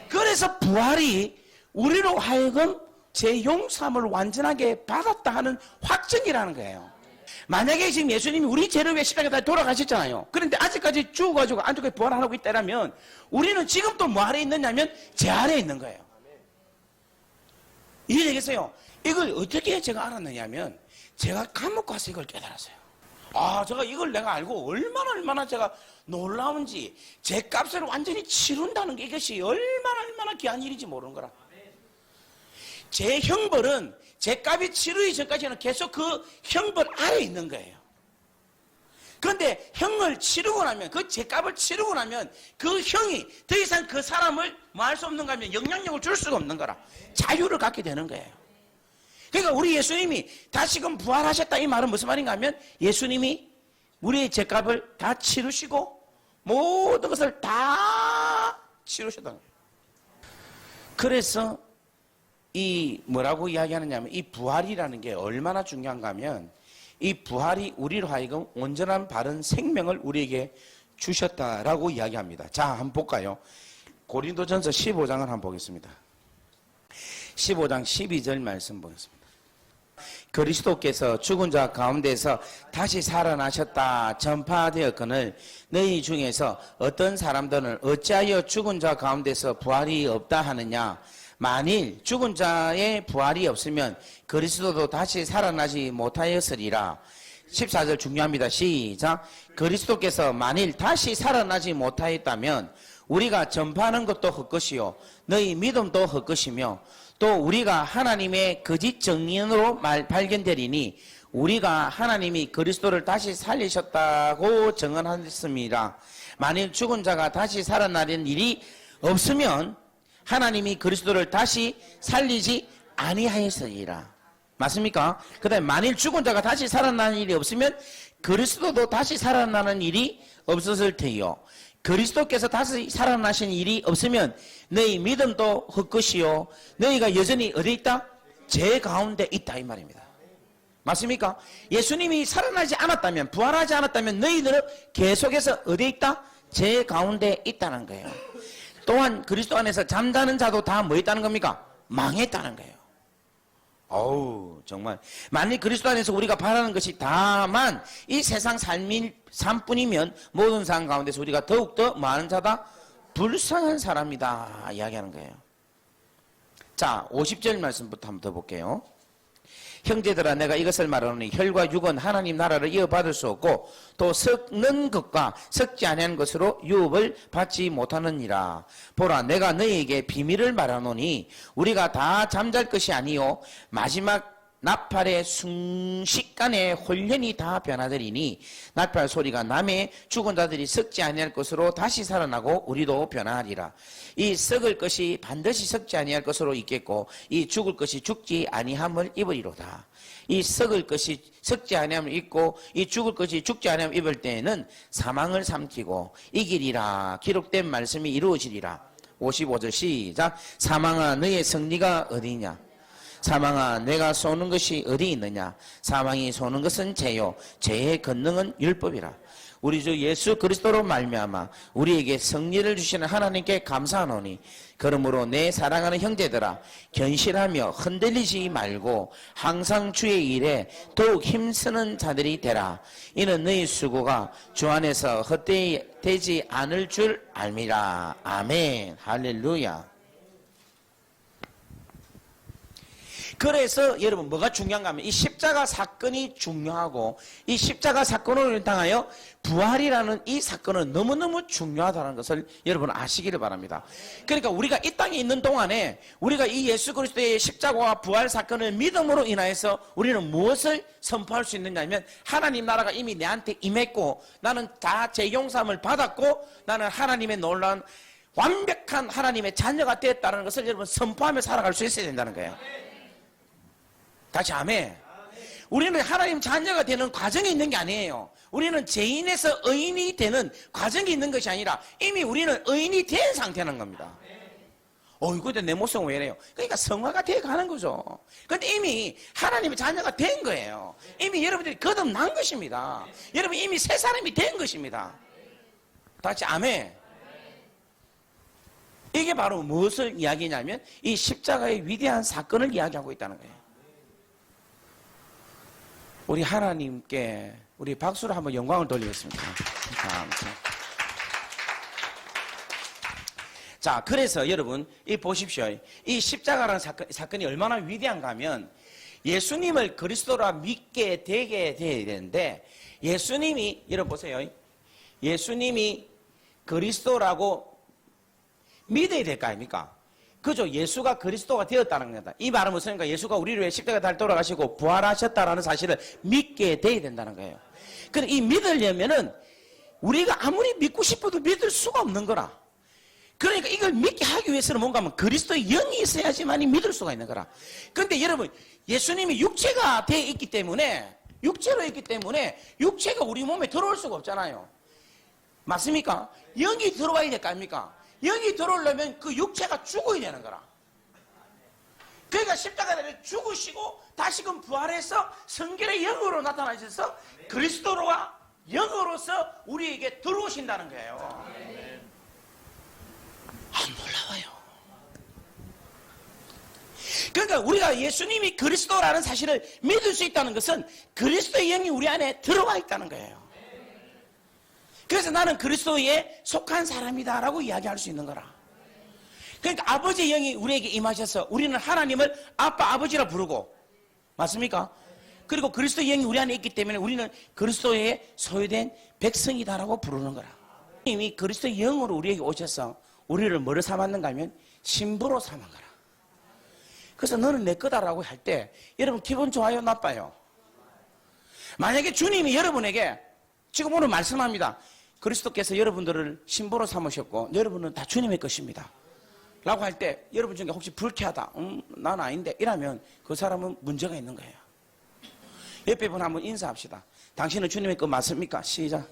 그래서 부활이 우리로 하여금 제 용서함을 완전하게 받았다 하는 확증이라는 거예요. 만약에 지금 예수님이 우리 죄를 위해 십자가에 다 돌아가셨잖아요. 그런데 아직까지 죽어가지고 안쪽에 부활 안 하고 있다면 우리는 지금 또 뭐 아래 있느냐면 죄 아래 있는 거예요. 이해되겠어요? 이걸 어떻게 제가 알았느냐면 제가 감옥 가서 이걸 깨달았어요. 아, 제가 이걸 내가 알고 얼마나 제가 놀라운지 제 값을 완전히 치른다는 게 이것이 얼마나 귀한 일인지 모르는 거라. 제 형벌은 제 값이 치르기 전까지는 계속 그 형벌 아래에 있는 거예요. 그런데 형을 치르고 나면 그 제 값을 치르고 나면 그 형이 더 이상 그 사람을 뭐 할 수 없는가 하면 영향력을 줄 수가 없는 거라. 자유를 갖게 되는 거예요. 그러니까 우리 예수님이 다시금 부활하셨다 이 말은 무슨 말인가 하면 예수님이 우리의 죄값을 다 치르시고 모든 것을 다 치르셨다는 거예요. 그래서 이 뭐라고 이야기하느냐 하면 이 부활이라는 게 얼마나 중요한가 하면 이 부활이 우리로 하여금 온전한 바른 생명을 우리에게 주셨다라고 이야기합니다. 자, 한번 볼까요? 고린도전서 15장을 한번 보겠습니다. 15장 12절 말씀 보겠습니다. 그리스도께서 죽은 자 가운데서 다시 살아나셨다 전파되었거늘 너희 중에서 어떤 사람들은 어찌하여 죽은 자 가운데서 부활이 없다 하느냐. 만일 죽은 자의 부활이 없으면 그리스도도 다시 살아나지 못하였으리라. 14절 중요합니다. 시작. 그리스도께서 만일 다시 살아나지 못하였다면 우리가 전파하는 것도 헛것이요 너희 믿음도 헛것이며 또 우리가 하나님의 거짓 정인으로 발견되리니 우리가 하나님이 그리스도를 다시 살리셨다고 증언하였습니다. 만일 죽은 자가 다시 살아나는 일이 없으면 하나님이 그리스도를 다시 살리지 아니하였으리라. 맞습니까? 그 다음에 만일 죽은 자가 다시 살아나는 일이 없으면 그리스도도 다시 살아나는 일이 없었을 테요. 그리스도께서 다시 살아나신 일이 없으면 너희 믿음도 헛것이요 너희가 여전히 어디 있다? 죄 가운데 있다 이 말입니다. 맞습니까? 예수님이 살아나지 않았다면 부활하지 않았다면 너희들은 계속해서 어디 있다? 죄 가운데 있다는 거예요. 또한 그리스도 안에서 잠자는 자도 다 뭐 있다는 겁니까? 망했다는 거예요. 어우 정말 만일 그리스도 안에서 우리가 바라는 것이 다만 이 세상 삶뿐이면 모든 삶 가운데서 우리가 더욱더 많은 자다 불쌍한 사람이다 이야기하는 거예요. 자 50절 말씀부터 한번 더 볼게요. 형제들아 내가 이것을 말하노니 혈과 육은 하나님 나라를 이어받을 수 없고 또 썩는 것과 썩지 아니하는 것으로 유업을 받지 못하느니라. 보라 내가 너희에게 비밀을 말하노니 우리가 다 잠잘 것이 아니요 마지막 나팔의 순식간에 홀연히 다 변하더리니 나팔 소리가 남의 죽은 자들이 썩지 아니할 것으로 다시 살아나고 우리도 변하리라. 이 썩을 것이 반드시 썩지 아니할 것으로 있겠고 이 죽을 것이 죽지 아니함을 입으리로다. 이 썩을 것이 썩지 아니함을 입고 이 죽을 것이 죽지 아니함을 입을 때에는 사망을 삼키고 이기리라. 기록된 말씀이 이루어지리라. 55절 시작. 사망아 너의 승리가 어디냐? 사망아 내가 쏘는 것이 어디 있느냐? 사망이 쏘는 것은 죄요 죄의 권능은 율법이라. 우리 주 예수 그리스도로 말미암아 우리에게 승리를 주시는 하나님께 감사하노니 그러므로 내 사랑하는 형제들아 견실하며 흔들리지 말고 항상 주의 일에 더욱 힘쓰는 자들이 되라. 이는 너희 수고가 주 안에서 헛되지 않을 줄 알미라. 아멘. 할렐루야. 그래서 여러분 뭐가 중요한가 하면 이 십자가 사건이 중요하고 이 십자가 사건으로 당하여 부활이라는 이 사건은 너무너무 중요하다는 것을 여러분 아시기를 바랍니다. 그러니까 우리가 이 땅에 있는 동안에 우리가 이 예수 그리스도의 십자가와 부활 사건을 믿음으로 인하여서 우리는 무엇을 선포할 수 있느냐 하면 하나님 나라가 이미 내한테 임했고 나는 다 제 용서함을 받았고 나는 하나님의 놀라운 완벽한 하나님의 자녀가 되었다는 것을 여러분 선포하며 살아갈 수 있어야 된다는 거예요. 다시 아멘. 우리는 하나님 자녀가 되는 과정이 있는 게 아니에요. 우리는 죄인에서 의인이 되는 과정이 있는 것이 아니라 이미 우리는 의인이 된 상태라는 겁니다. 근데 내 모습은 왜 이래요? 그러니까 성화가 되어 가는 거죠. 근데 이미 하나님의 자녀가 된 거예요. 이미 여러분들이 거듭난 것입니다. 여러분 이미 새 사람이 된 것입니다. 다시 아멘. 이게 바로 무엇을 이야기냐면 이 십자가의 위대한 사건을 이야기하고 있다는 거예요. 우리 하나님께 우리 박수로 한번 영광을 돌리겠습니다. 자, 그래서 여러분 이 보십시오. 이 십자가라는 사건이 얼마나 위대한가 하면 예수님을 그리스도라 믿게 되게 돼야 되는데 예수님이 여러분 보세요. 예수님이 그리스도라고 믿어야 될 거 아닙니까? 그죠? 예수가 그리스도가 되었다는 겁니다. 이 말은 무엇입니까? 예수가 우리를 위해 십자가에 달 돌아가시고 부활하셨다라는 사실을 믿게 돼야 된다는 거예요. 그런데 이 믿으려면은 우리가 아무리 믿고 싶어도 믿을 수가 없는 거라. 그러니까 이걸 믿게 하기 위해서는 뭔가 하면 그리스도의 영이 있어야지만이 믿을 수가 있는 거라. 그런데 여러분 예수님이 육체가 되어 있기 때문에 육체로 있기 때문에 육체가 우리 몸에 들어올 수가 없잖아요. 맞습니까? 영이 들어와야 될 거 아닙니까? 영이 들어오려면 그 육체가 죽어야 되는 거라. 그러니까 십자가를 죽으시고 다시금 부활해서 성결의 영으로 나타나셔서 그리스도로와 영으로서 우리에게 들어오신다는 거예요. 놀라워요. 그러니까 우리가 예수님이 그리스도라는 사실을 믿을 수 있다는 것은 그리스도의 영이 우리 안에 들어와 있다는 거예요. 그래서 나는 그리스도에 속한 사람이다라고 이야기할 수 있는 거라. 그러니까 아버지의 영이 우리에게 임하셔서 우리는 하나님을 아빠, 아버지라 부르고 맞습니까? 그리고 그리스도의 영이 우리 안에 있기 때문에 우리는 그리스도의 소유된 백성이다라고 부르는 거라. 이미 그리스도의 영으로 우리에게 오셔서 우리를 뭐를 삼았는가 하면 신부로 삼은 거라. 그래서 너는 내 거다라고 할 때 여러분 기분 좋아요, 나빠요? 만약에 주님이 여러분에게 지금 오늘 말씀합니다. 그리스도께서 여러분들을 신부로 삼으셨고 여러분은 다 주님의 것입니다 라고 할 때 여러분 중에 혹시 불쾌하다 난 아닌데 이러면 그 사람은 문제가 있는 거예요. 옆에 분 한번 인사합시다. 당신은 주님의 것 맞습니까? 시작.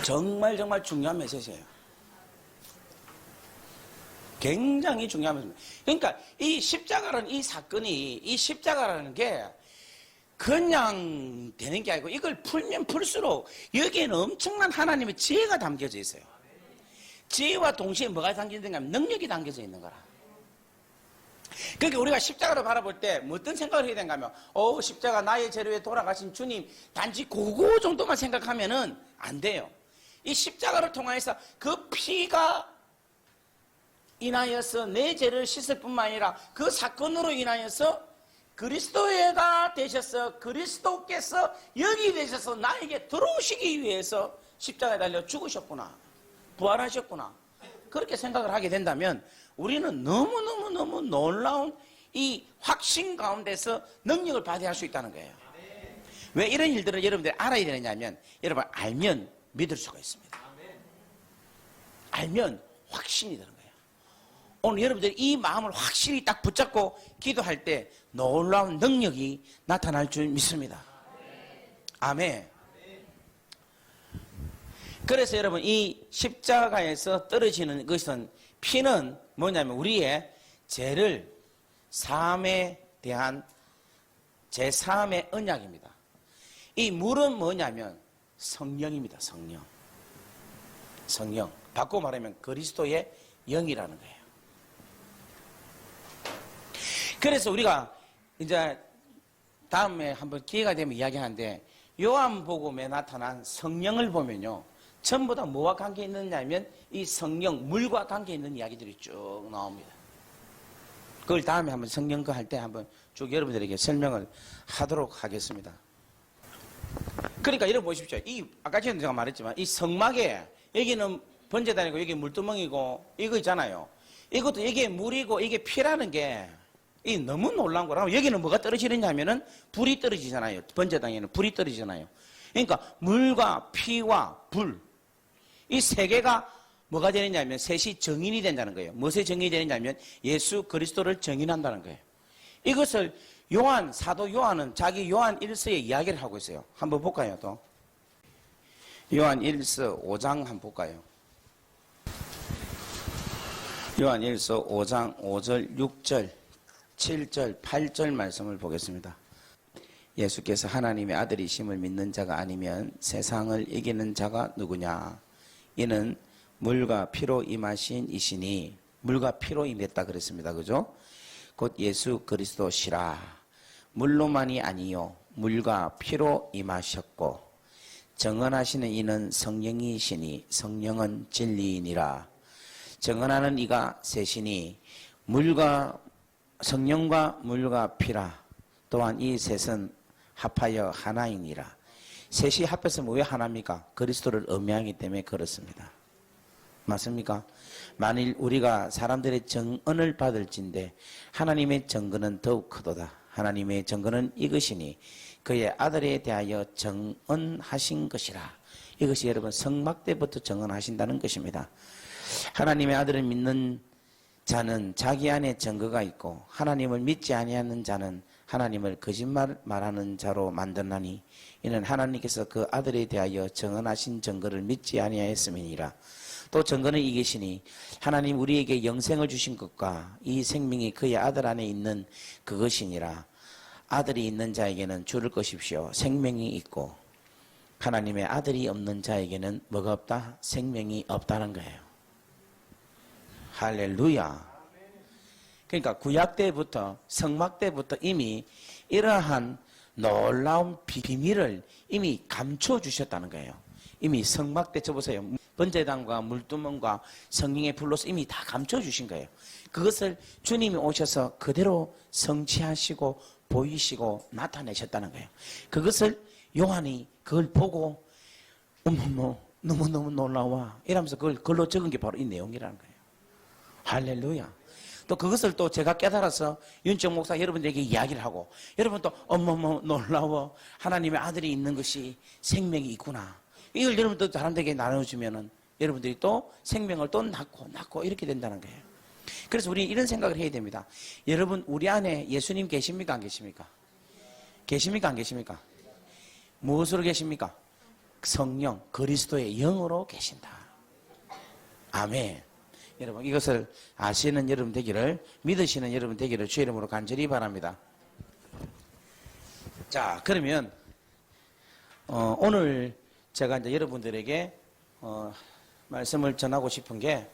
정말 중요한 메시지예요. 굉장히 중요한 메시지입니다. 그러니까 이 십자가라는 이 사건이 이 십자가라는 게 그냥 되는 게 아니고 이걸 풀면 풀수록 여기에는 엄청난 하나님의 지혜가 담겨져 있어요. 지혜와 동시에 뭐가 담겨져 있는가 하면 능력이 담겨져 있는 거라. 그러니까 우리가 십자가를 바라볼 때 어떤 생각을 해야 되는가 하면 십자가 나의 죄를 위해 돌아가신 주님 단지 그거 정도만 생각하면은 안 돼요. 이 십자가를 통해서 그 피가 인하여서 내 죄를 씻을 뿐만 아니라 그 사건으로 인하여서 그리스도가 되셔서 그리스도께서 영이 되셔서 나에게 들어오시기 위해서 십자가에 달려 죽으셨구나. 부활하셨구나. 그렇게 생각을 하게 된다면 우리는 너무너무 놀라운 이 확신 가운데서 능력을 발휘할 수 있다는 거예요. 왜 이런 일들을 여러분들이 알아야 되느냐면 여러분 알면 믿을 수가 있습니다. 알면 확신이 되는 거예요. 오늘 여러분들이 이 마음을 확실히 딱 붙잡고 기도할 때 놀라운 능력이 나타날 줄 믿습니다. 아멘. 그래서 여러분 이 십자가에서 떨어지는 것은 피는 뭐냐면 우리의 죄를 사함에 대한 제3의 언약입니다. 이 물은 뭐냐면 성령입니다. 성령. 바꿔 말하면 그리스도의 영이라는 거예요. 그래서 우리가 이제 다음에 한번 기회가 되면 이야기하는데 요한복음에 나타난 성령을 보면요. 전부 다 뭐와 관계 있느냐면 이 성령, 물과 관계 있는 이야기들이 쭉 나옵니다. 그걸 다음에 한번 성령 거 할 때 한번 쭉 여러분들에게 설명을 하도록 하겠습니다. 그러니까 여러분 보십시오. 이 아까 전에 제가 말했지만 이 성막에 여기는 번제단이고 여기 물두멍이고 이거 있잖아요. 이것도 이게 물이고 이게 피라는 게 이 너무 놀라운 거라고. 여기는 뭐가 떨어지느냐면은 불이 떨어지잖아요. 번제단에는 불이 떨어지잖아요. 그러니까 물과 피와 불 이 세 개가 뭐가 되느냐면 셋이 정인이 된다는 거예요. 무엇에 정인이 되느냐면 예수 그리스도를 정인한다는 거예요. 이것을 사도 요한은 자기 요한 1서에 이야기를 하고 있어요. 한번 볼까요, 또? 요한 1서 5장 한번 볼까요? 요한 1서 5장 5절, 6절, 7절, 8절 말씀을 보겠습니다. 예수께서 하나님의 아들이심을 믿는 자가 아니면 세상을 이기는 자가 누구냐? 이는 물과 피로 임하신 이시니 물과 피로 임했다 그랬습니다. 그죠? 곧 예수 그리스도시라. 물로만이 아니요 물과 피로 임하셨고 정언하시는 이는 성령이시니 성령은 진리이니라. 정언하는 이가 셋이니 성령과 물과 피라. 또한 이 셋은 합하여 하나이니라. 셋이 합해서 왜 하나입니까? 그리스도를 의미하기 때문에 그렇습니다. 맞습니까? 만일 우리가 사람들의 정언을 받을진데 하나님의 정언은 더욱 크도다. 하나님의 정언은 이것이니 그의 아들에 대하여 정언하신 것이라. 이것이 여러분 성막 때부터 정언하신다는 것입니다. 하나님의 아들을 믿는 자는 자기 안에 증거가 있고 하나님을 믿지 아니하는 자는 하나님을 거짓말 말하는 자로 만드나니 이는 하나님께서 그 아들에 대하여 정언하신 증거를 믿지 아니하였음이니라. 또 증거는 이것이니 하나님 우리에게 영생을 주신 것과 이 생명이 그의 아들 안에 있는 그것이니라. 아들이 있는 자에게는 줄을 것입시오. 생명이 있고 하나님의 아들이 없는 자에게는 뭐가 없다? 생명이 없다는 거예요. 할렐루야. 그러니까 구약 때부터 성막 때부터 이미 이러한 놀라운 비밀을 이미 감춰 주셨다는 거예요. 이미 성막 때 쳐보세요. 번제단과 물두멍과 성령의 불로서 이미 다 감춰 주신 거예요. 그것을 주님이 오셔서 그대로 성취하시고 보이시고 나타내셨다는 거예요. 그것을 요한이 그걸 보고 어머머 너무너무 놀라워 이러면서 그걸 글로 적은 게 바로 이 내용이라는 거예요. 할렐루야. 또 그것을 또 제가 깨달아서 윤정 목사 여러분들에게 이야기를 하고 여러분 또 어머머 놀라워 하나님의 아들이 있는 것이 생명이 있구나. 이걸 여러분들 사람들에게 나눠주면은 여러분들이 또 생명을 또 낳고 이렇게 된다는 거예요. 그래서 우리 이런 생각을 해야 됩니다. 여러분 우리 안에 예수님 계십니까 안 계십니까? 계십니까 안 계십니까? 무엇으로 계십니까? 성령 그리스도의 영으로 계신다. 아멘. 여러분 이것을 아시는 여러분 되기를 믿으시는 여러분 되기를 주의 이름으로 간절히 바랍니다. 자 그러면 오늘 제가 이제 여러분들에게 말씀을 전하고 싶은 게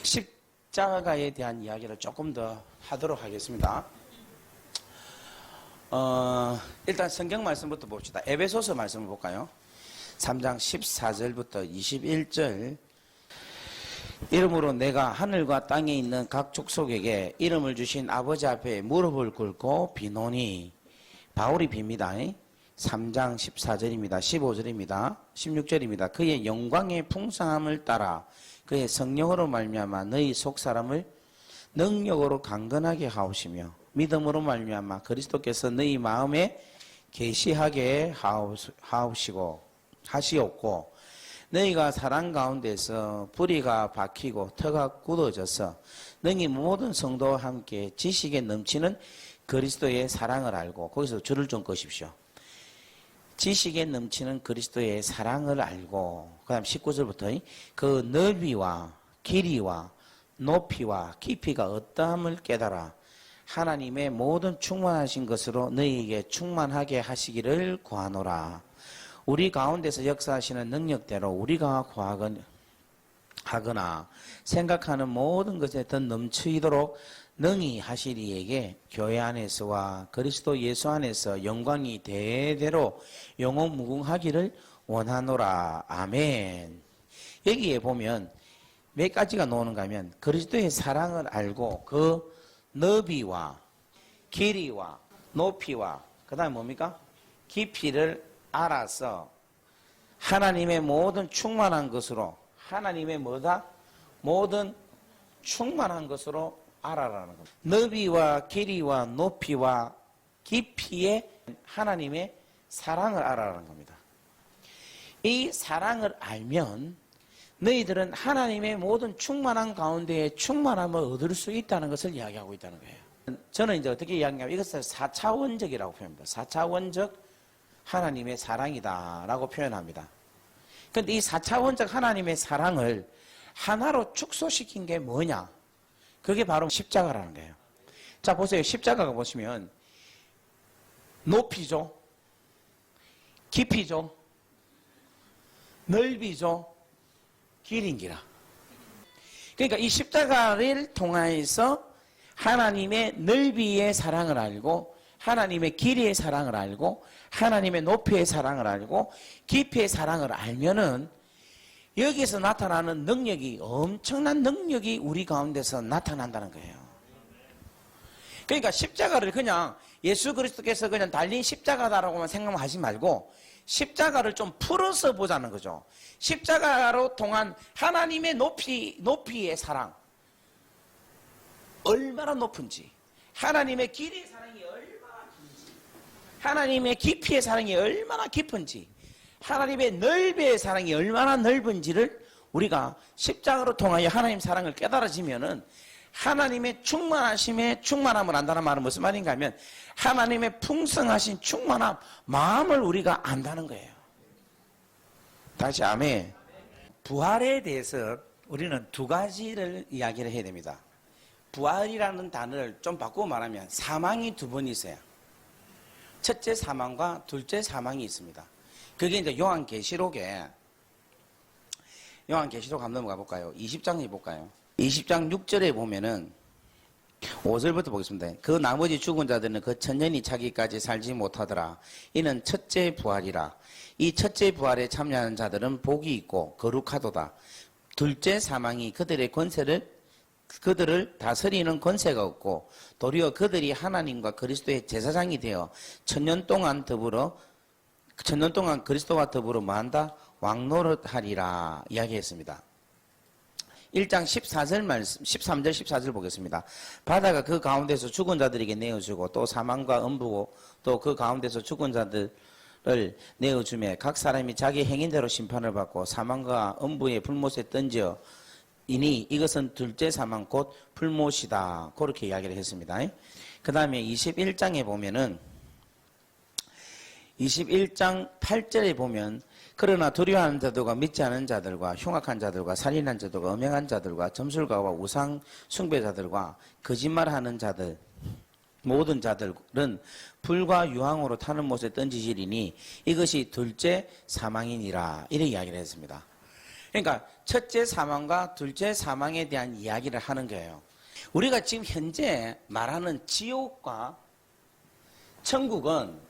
십자가에 대한 이야기를 조금 더 하도록 하겠습니다. 일단 성경 말씀부터 봅시다. 에베소서 말씀을 볼까요? 3장 14절부터 21절 이러므로 내가 하늘과 땅에 있는 각 족속에게 이름을 주신 아버지 앞에 무릎을 꿇고 비노니. 바울이 빕니다. 3장 14절입니다. 15절입니다. 16절입니다. 그의 영광의 풍성함을 따라 그의 성령으로 말미암아 너희 속사람을 능력으로 강건하게 하옵시며 믿음으로 말미암아 그리스도께서 너희 마음에 계시하게 하시옵고 너희가 사랑 가운데서 뿌리가 박히고 터가 굳어져서 너희 모든 성도와 함께 지식에 넘치는 그리스도의 사랑을 알고, 거기서 줄을 좀 꺼십시오. 지식에 넘치는 그리스도의 사랑을 알고, 그 다음 19절부터 그 넓이와 길이와 높이와 깊이가 어떠함을 깨달아 하나님의 모든 충만하신 것으로 너희에게 충만하게 하시기를 구하노라. 우리 가운데서 역사하시는 능력대로 우리가 구하거나 생각하는 모든 것에 더 넘치도록 능히 하시리에게 교회 안에서와 그리스도 예수 안에서 영광이 대대로 영원무궁하기를 원하노라. 아멘. 여기에 보면 몇 가지가 나오는가 하면 그리스도의 사랑을 알고 그 너비와 길이와 높이와 그 다음에 뭡니까? 깊이를 알아서 하나님의 모든 충만한 것으로 하나님의 뭐다? 모든 충만한 것으로 알아라는 겁니다. 너비와 길이와 높이와 깊이에 하나님의 사랑을 알아라는 겁니다. 이 사랑을 알면 너희들은 하나님의 모든 충만한 가운데에 충만함을 얻을 수 있다는 것을 이야기하고 있다는 거예요. 저는 이제 어떻게 이야기하냐면 이것을 4차원적이라고 표현합니다. 4차원적 하나님의 사랑이다라고 표현합니다. 그런데 이 4차원적 하나님의 사랑을 하나로 축소시킨 게 뭐냐? 그게 바로 십자가라는 거예요. 자, 보세요. 십자가가 보시면 높이죠, 깊이죠, 넓이죠, 길인기라. 그러니까 이 십자가를 통해서 하나님의 넓이의 사랑을 알고 하나님의 길이의 사랑을 알고 하나님의 높이의 사랑을 알고 깊이의 사랑을 알면은 여기서 나타나는 능력이, 엄청난 능력이 우리 가운데서 나타난다는 거예요. 그러니까 십자가를 그냥 예수 그리스도께서 그냥 달린 십자가다라고만 생각하지 말고 십자가를 좀 풀어서 보자는 거죠. 십자가로 통한 하나님의 높이의 사랑 얼마나 높은지, 하나님의 길이의 사랑이 얼마나 긴지, 하나님의 깊이의 사랑이 얼마나 깊은지, 하나님의 넓이의 사랑이 얼마나 넓은지를 우리가 십자가로 통하여 하나님 사랑을 깨달아지면은 하나님의 충만하심의 충만함을 안다는 말은 무슨 말인가 하면 하나님의 풍성하신 충만함, 마음을 우리가 안다는 거예요. 다시 아멘. 부활에 대해서 우리는 두 가지를 이야기를 해야 됩니다. 부활이라는 단어를 좀 바꾸어 말하면 사망이 두 번 있어요. 첫째 사망과 둘째 사망이 있습니다. 그게 이제 요한계시록에, 요한계시록 한번 넘어가 볼까요? 20장 해볼까요? 20장 6절에 보면은 5절부터 보겠습니다. 그 나머지 죽은 자들은 그 천년이 차기까지 살지 못하더라. 이는 첫째 부활이라. 이 첫째 부활에 참여하는 자들은 복이 있고 거룩하도다. 둘째 사망이 그들을 다스리는 권세가 없고 도리어 그들이 하나님과 그리스도의 제사장이 되어 천년 동안 그리스도와 더불어 뭐한다? 왕노릇하리라 이야기했습니다. 1장 14절 말씀, 13절 14절 보겠습니다. 바다가 그 가운데서 죽은 자들에게 내어주고 또 사망과 음부고 또 그 가운데서 죽은 자들을 내어주며 각 사람이 자기 행인대로 심판을 받고 사망과 음부의 불못에 던져 이니 이것은 둘째 사망 곧 불못이다. 그렇게 이야기를 했습니다. 그 다음에 21장에 보면은 21장 8절에 보면 그러나 두려워하는 자들과 믿지 않은 자들과 흉악한 자들과 살인한 자들과 음행한 자들과 점술가와 우상 숭배자들과 거짓말하는 자들 모든 자들은 불과 유황으로 타는 못에 던지시리니 이것이 둘째 사망이니라 이렇게 이야기를 했습니다. 그러니까 첫째 사망과 둘째 사망에 대한 이야기를 하는 거예요. 우리가 지금 현재 말하는 지옥과 천국은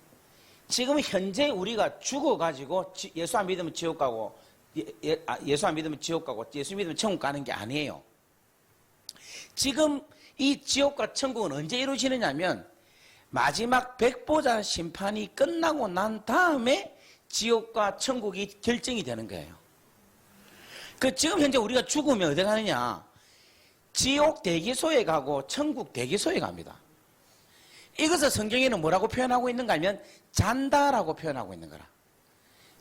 지금 현재 우리가 죽어가지고 예수 안 믿으면 지옥 가고 예수 안 믿으면 지옥 가고 예수 믿으면 천국 가는 게 아니에요. 지금 이 지옥과 천국은 언제 이루어지느냐면 마지막 백보자 심판이 끝나고 난 다음에 지옥과 천국이 결정이 되는 거예요. 그 지금 현재 우리가 죽으면 어디 가느냐? 지옥 대기소에 가고 천국 대기소에 갑니다. 이것을 성경에는 뭐라고 표현하고 있는가 하면 잔다라고 표현하고 있는 거라.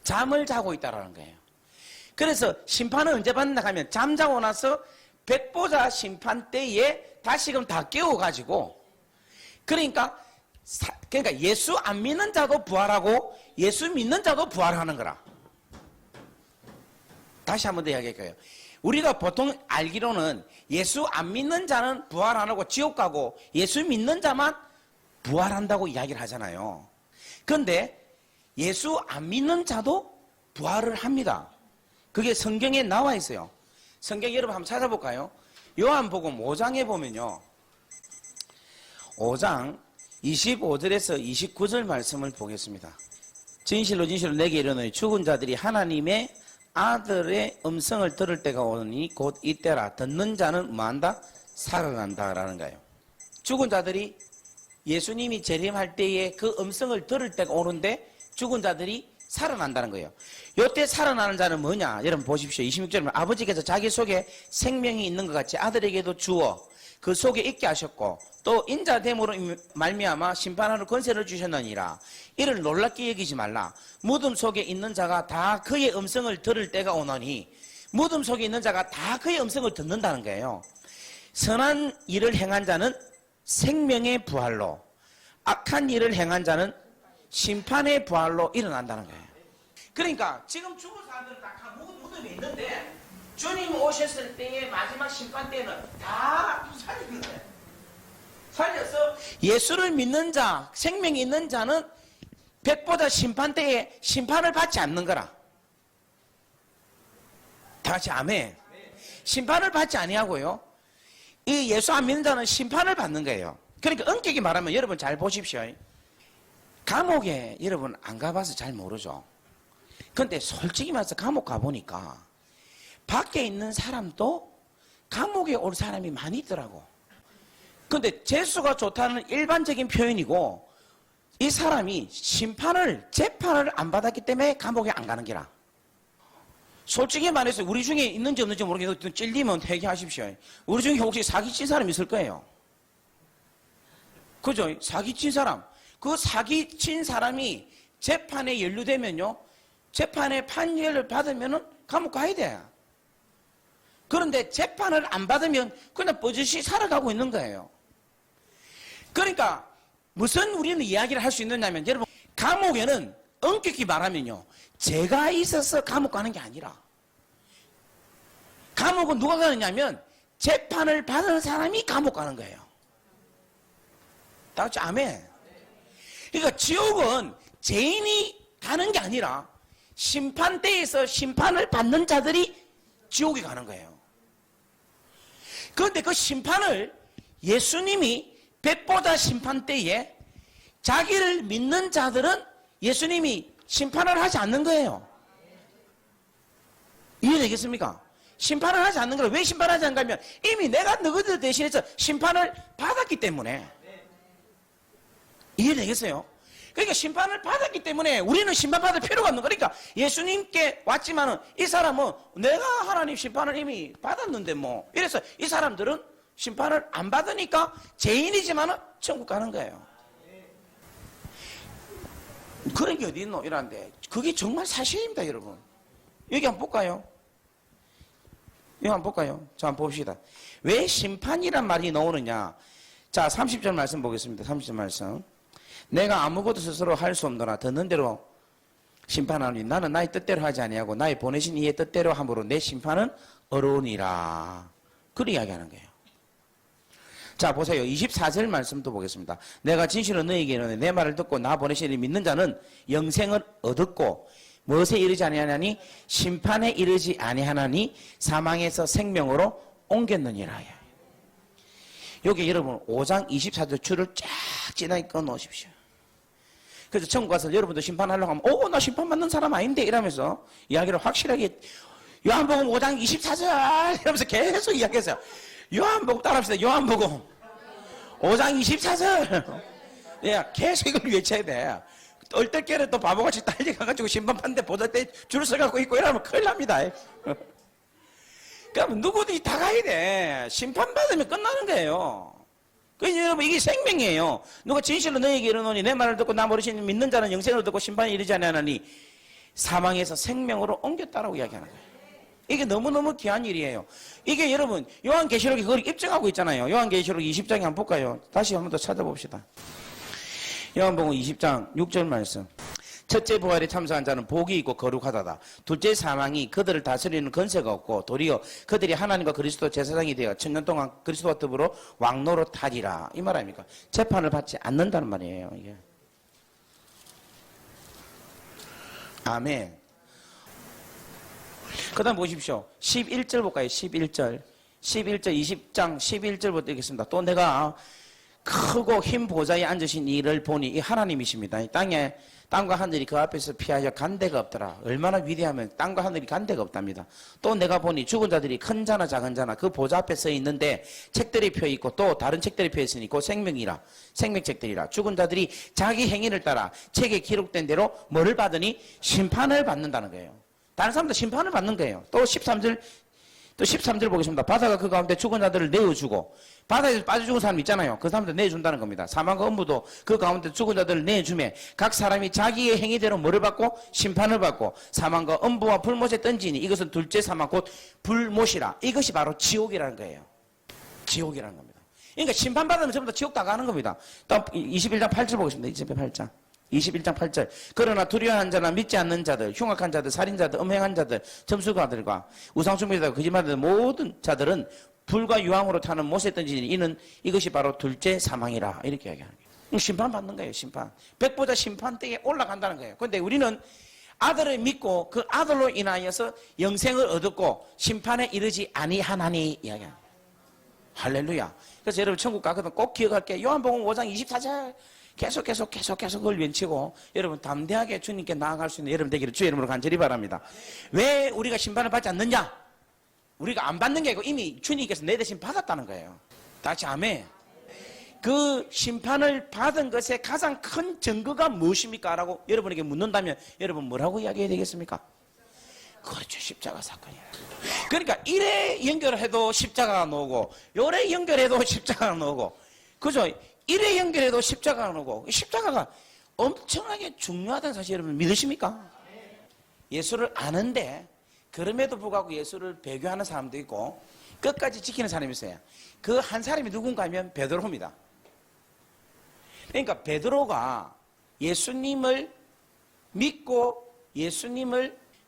잠을 자고 있다라는 거예요. 그래서 심판을 언제 받는다 하면 잠자고 나서 백보자 심판 때에 다시금 다 깨워가지고 그러니까 예수 안 믿는 자도 부활하고 예수 믿는 자도 부활하는 거라. 다시 한번 더 이야기할게요. 우리가 보통 알기로는 예수 안 믿는 자는 부활 안 하고 지옥 가고 예수 믿는 자만 부활한다고 이야기를 하잖아요. 그런데 예수 안 믿는 자도 부활을 합니다. 그게 성경에 나와 있어요. 성경 여러분 한번 찾아볼까요? 요한복음 5장에 보면요. 5장 25절에서 29절 말씀을 보겠습니다. 진실로 진실로 내게 이르노니 죽은 자들이 하나님의 아들의 음성을 들을 때가 오니 곧 이때라. 듣는 자는 뭐한다? 살아난다 라는 거예요. 죽은 자들이 예수님이 재림할 때에 그 음성을 들을 때가 오는데 죽은 자들이 살아난다는 거예요. 이때 살아나는 자는 뭐냐? 여러분 보십시오. 26절에 아버지께서 자기 속에 생명이 있는 것 같이 아들에게도 주어 그 속에 있게 하셨고 또 인자됨으로 말미암아 심판하는 권세를 주셨느니라. 이를 놀랍게 여기지 말라. 무덤 속에 있는 자가 다 그의 음성을 들을 때가 오노니 무덤 속에 있는 자가 다 그의 음성을 듣는다는 거예요. 선한 일을 행한 자는 생명의 부활로 악한 일을 행한 자는 심판의 부활로 일어난다는 거예요. 그러니까 지금 죽은 사람들은 다 무덤에 있는데 주님 오셨을 때의 마지막 심판 때는 다 살리는 거예요. 살려서 예수를 믿는 자, 생명이 있는 자는 백보자 심판 때에 심판을 받지 않는 거라. 다 같이 아멘. 심판을 받지 아니하고요. 이 예수 안 믿는 자는 심판을 받는 거예요. 그러니까 엄격히 말하면 여러분 잘 보십시오. 감옥에 여러분 안 가봐서 잘 모르죠. 근데 솔직히 말해서 감옥 가보니까 밖에 있는 사람도 감옥에 올 사람이 많이 있더라고. 근데 재수가 좋다는 일반적인 표현이고 이 사람이 재판을 안 받았기 때문에 감옥에 안 가는 게라. 솔직히 말해서 우리 중에 있는지 없는지 모르겠는데 찔리면 회개하십시오. 우리 중에 혹시 사기친 사람 있을 거예요. 그죠? 사기친 사람. 그 사기친 사람이 재판에 연루되면요. 재판에 판결을 받으면은 감옥 가야 돼. 그런데 재판을 안 받으면 그냥 버젓이 살아가고 있는 거예요. 그러니까 무슨 우리는 이야기를 할 수 있느냐면 여러분 감옥에는 엄격히 말하면요. 죄가 있어서 감옥 가는 게 아니라 감옥은 누가 가느냐면 재판을 받은 사람이 감옥 가는 거예요. 다 같이 아멘. 그러니까 지옥은 죄인이 가는 게 아니라 심판대에서 심판을 받는 자들이 지옥에 가는 거예요. 그런데 그 심판을 예수님이 백보자 심판 때에 자기를 믿는 자들은 예수님이 심판을 하지 않는 거예요. 이해되겠습니까? 심판을 하지 않는 거예요. 왜 심판하지 않는가 하면 이미 내가 너희들 대신해서 심판을 받았기 때문에. 이해되겠어요? 그러니까 심판을 받았기 때문에 우리는 심판받을 필요가 없는 거니까 예수님께 왔지만은 이 사람은 내가 하나님 심판을 이미 받았는데 뭐 이래서 이 사람들은 심판을 안 받으니까 죄인이지만은 천국 가는 거예요. 그런 게 어디 있노? 이러는데 그게 정말 사실입니다, 여러분. 여기 한번 볼까요? 여기 한번 볼까요? 자, 한번 봅시다. 왜 심판이란 말이 나오느냐? 자, 30절 말씀 보겠습니다. 30절 말씀. 내가 아무것도 스스로 할 수 없노라. 듣는 대로 심판하노니 나는 나의 뜻대로 하지 아니하고 나의 보내신 이의 뜻대로 함으로 내 심판은 어려우니라. 그렇게 이야기하는 거예요. 자, 보세요. 24절 말씀도 보겠습니다. 내가 진실로 너희에게 이르노니 내 말을 듣고 나 보내신 이를 믿는 자는 영생을 얻었고 무엇에 이르지 아니하나니 심판에 이르지 아니하나니 사망에서 생명으로 옮겼느니라. 여기 여러분 5장 24절 줄을 쫙 지나게 끊어 놓으십시오. 그래서 천국 가서 여러분도 심판하려고 하면 나 심판 받는 사람 아닌데 이러면서 이야기를 확실하게 요한복음 5장 24절 이러면서 계속 이야기했어요. 요한복음 따라합시다. 요한복음 5장 24절. 예, 계속 이걸 외쳐야 돼. 얼떨결에 또 바보같이 달려가가지고 심판받는데 보다 때 줄 서갖고 있고 이러면 큰일 납니다. 그럼 누구든지 다 가야 돼. 심판받으면 끝나는 거예요. 그러니까 여러분 이게 생명이에요. 누가 진실로 너에게 이르노니 내 말을 듣고 나 모르시니 믿는 자는 영생을 듣고 심판이 이르지 아니하나니 사망에서 생명으로 옮겼다라고 이야기하는 거예요. 이게 너무너무 귀한 일이에요. 이게 여러분 요한계시록이 그걸 입증하고 있잖아요. 요한계시록 20장에 한번 볼까요? 다시 한번 더 찾아봅시다. 요한복음 20장 6절 말씀. 첫째 부활에 참석한 자는 복이 있고 거룩하다다. 둘째 사망이 그들을 다스리는 권세가 없고 도리어 그들이 하나님과 그리스도 제사장이 되어 천년 동안 그리스도와 더불어 왕노릇 하리라. 이 말 아닙니까? 재판을 받지 않는다는 말이에요. 이게. 아멘. 그 다음 보십시오. 11절 볼까요? 11절 20장 11절부터 읽겠습니다. 또 내가 크고 흰 보좌에 앉으신 이를 보니 이 하나님이십니다. 이 땅과 하늘이 그 앞에서 피하여 간 데가 없더라. 얼마나 위대하면 땅과 하늘이 간 데가 없답니다. 또 내가 보니 죽은 자들이 큰 자나 작은 자나 그 보좌 앞에 서 있는데 책들이 펴 있고 또 다른 책들이 펴 있으니 그 생명이라 생명책들이라. 죽은 자들이 자기 행위를 따라 책에 기록된 대로 뭐를 받으니 심판을 받는다는 거예요. 다른 사람도 심판을 받는 거예요. 또 13절 보겠습니다. 바다가 그 가운데 죽은 자들을 내어주고, 바다에서 빠져 죽은 사람 있잖아요. 그 사람들 내준다는 겁니다. 사망과 음부도 그 가운데 죽은 자들을 내주매 각 사람이 자기의 행위대로 뭐를 받고 심판을 받고 사망과 음부와 불못에 던지니 이것은 둘째 사망 곧 불못이라. 이것이 바로 지옥이라는 거예요. 지옥이라는 겁니다. 그러니까 심판받으면 전부 다 지옥 다 가는 겁니다. 또 21장 8절 보겠습니다. 21장 8절. 그러나 두려워하는 자나 믿지 않는 자들, 흉악한 자들, 살인자들, 음행한 자들, 점수가들과 우상숭배자들, 거짓말들 모든 자들은 불과 유황으로 타는 못에 던지니 이는 이것이 바로 둘째 사망이라. 이렇게 이야기하는 거예요. 심판받는 거예요. 심판. 백보자 심판대에 올라간다는 거예요. 그런데 우리는 아들을 믿고 그 아들로 인하여서 영생을 얻었고 심판에 이르지 아니하나니 이야기합니다. 할렐루야. 그래서 여러분 천국 가거든 꼭 기억할게요. 요한복음 5장 24절 계속 그걸 외치고 여러분 담대하게 주님께 나아갈 수 있는 여러분 되기를 주의 이름으로 간절히 바랍니다. 왜 우리가 심판을 받지 않느냐? 우리가 안 받는 게 아니고 이미 주님께서 내 대신 받았다는 거예요. 다시 아멘. 그 심판을 받은 것의 가장 큰 증거가 무엇입니까? 라고 여러분에게 묻는다면 여러분 뭐라고 이야기해야 되겠습니까? 그렇죠. 십자가 사건이에요. 그러니까 이래 연결해도 십자가가 나오고 요래 연결해도 십자가가 나오고 그죠? 이래 연결해도 십자가가 나오고 십자가가 엄청나게 중요하다는 사실 여러분 믿으십니까? 예수를 아는데 그럼에도 불구하고 예수를 배교하는 사람도 있고 끝까지 지키는 사람이 있어요. 그 한 사람이 누군가 하면 베드로입니다. 그러니까 베드로가 예수님을 믿고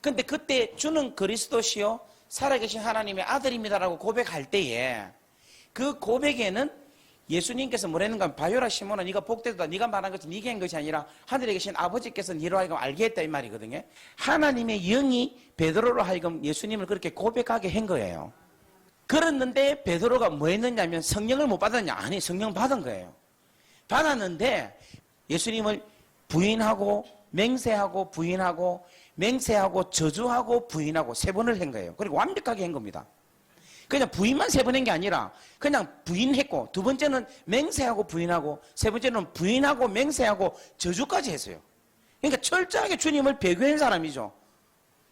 근데 그때 주는 그리스도시요 살아계신 하나님의 아들입니다라고 고백할 때에 그 고백에는 예수님께서 뭐라는가 하면 바요라 시몬아 네가 복되다 네가 말한 것은 네가 한 것이 아니라 하늘에 계신 아버지께서 니로 하여금 알게 했다 이 말이거든요. 하나님의 영이 베드로로 하여금 예수님을 그렇게 고백하게 한 거예요. 그랬는데 베드로가 뭐 했느냐면 성령을 못 받았냐? 아니 성령 받은 거예요. 받았는데 예수님을 부인하고 맹세하고 부인하고 맹세하고 저주하고 부인하고 3번을 한 거예요. 그리고 완벽하게 한 겁니다. 그냥 부인만 3번 한 게 아니라 그냥 부인했고 두 번째는 맹세하고 부인하고 세 번째는 부인하고 맹세하고 저주까지 했어요. 그러니까 철저하게 주님을 배교한 사람이죠.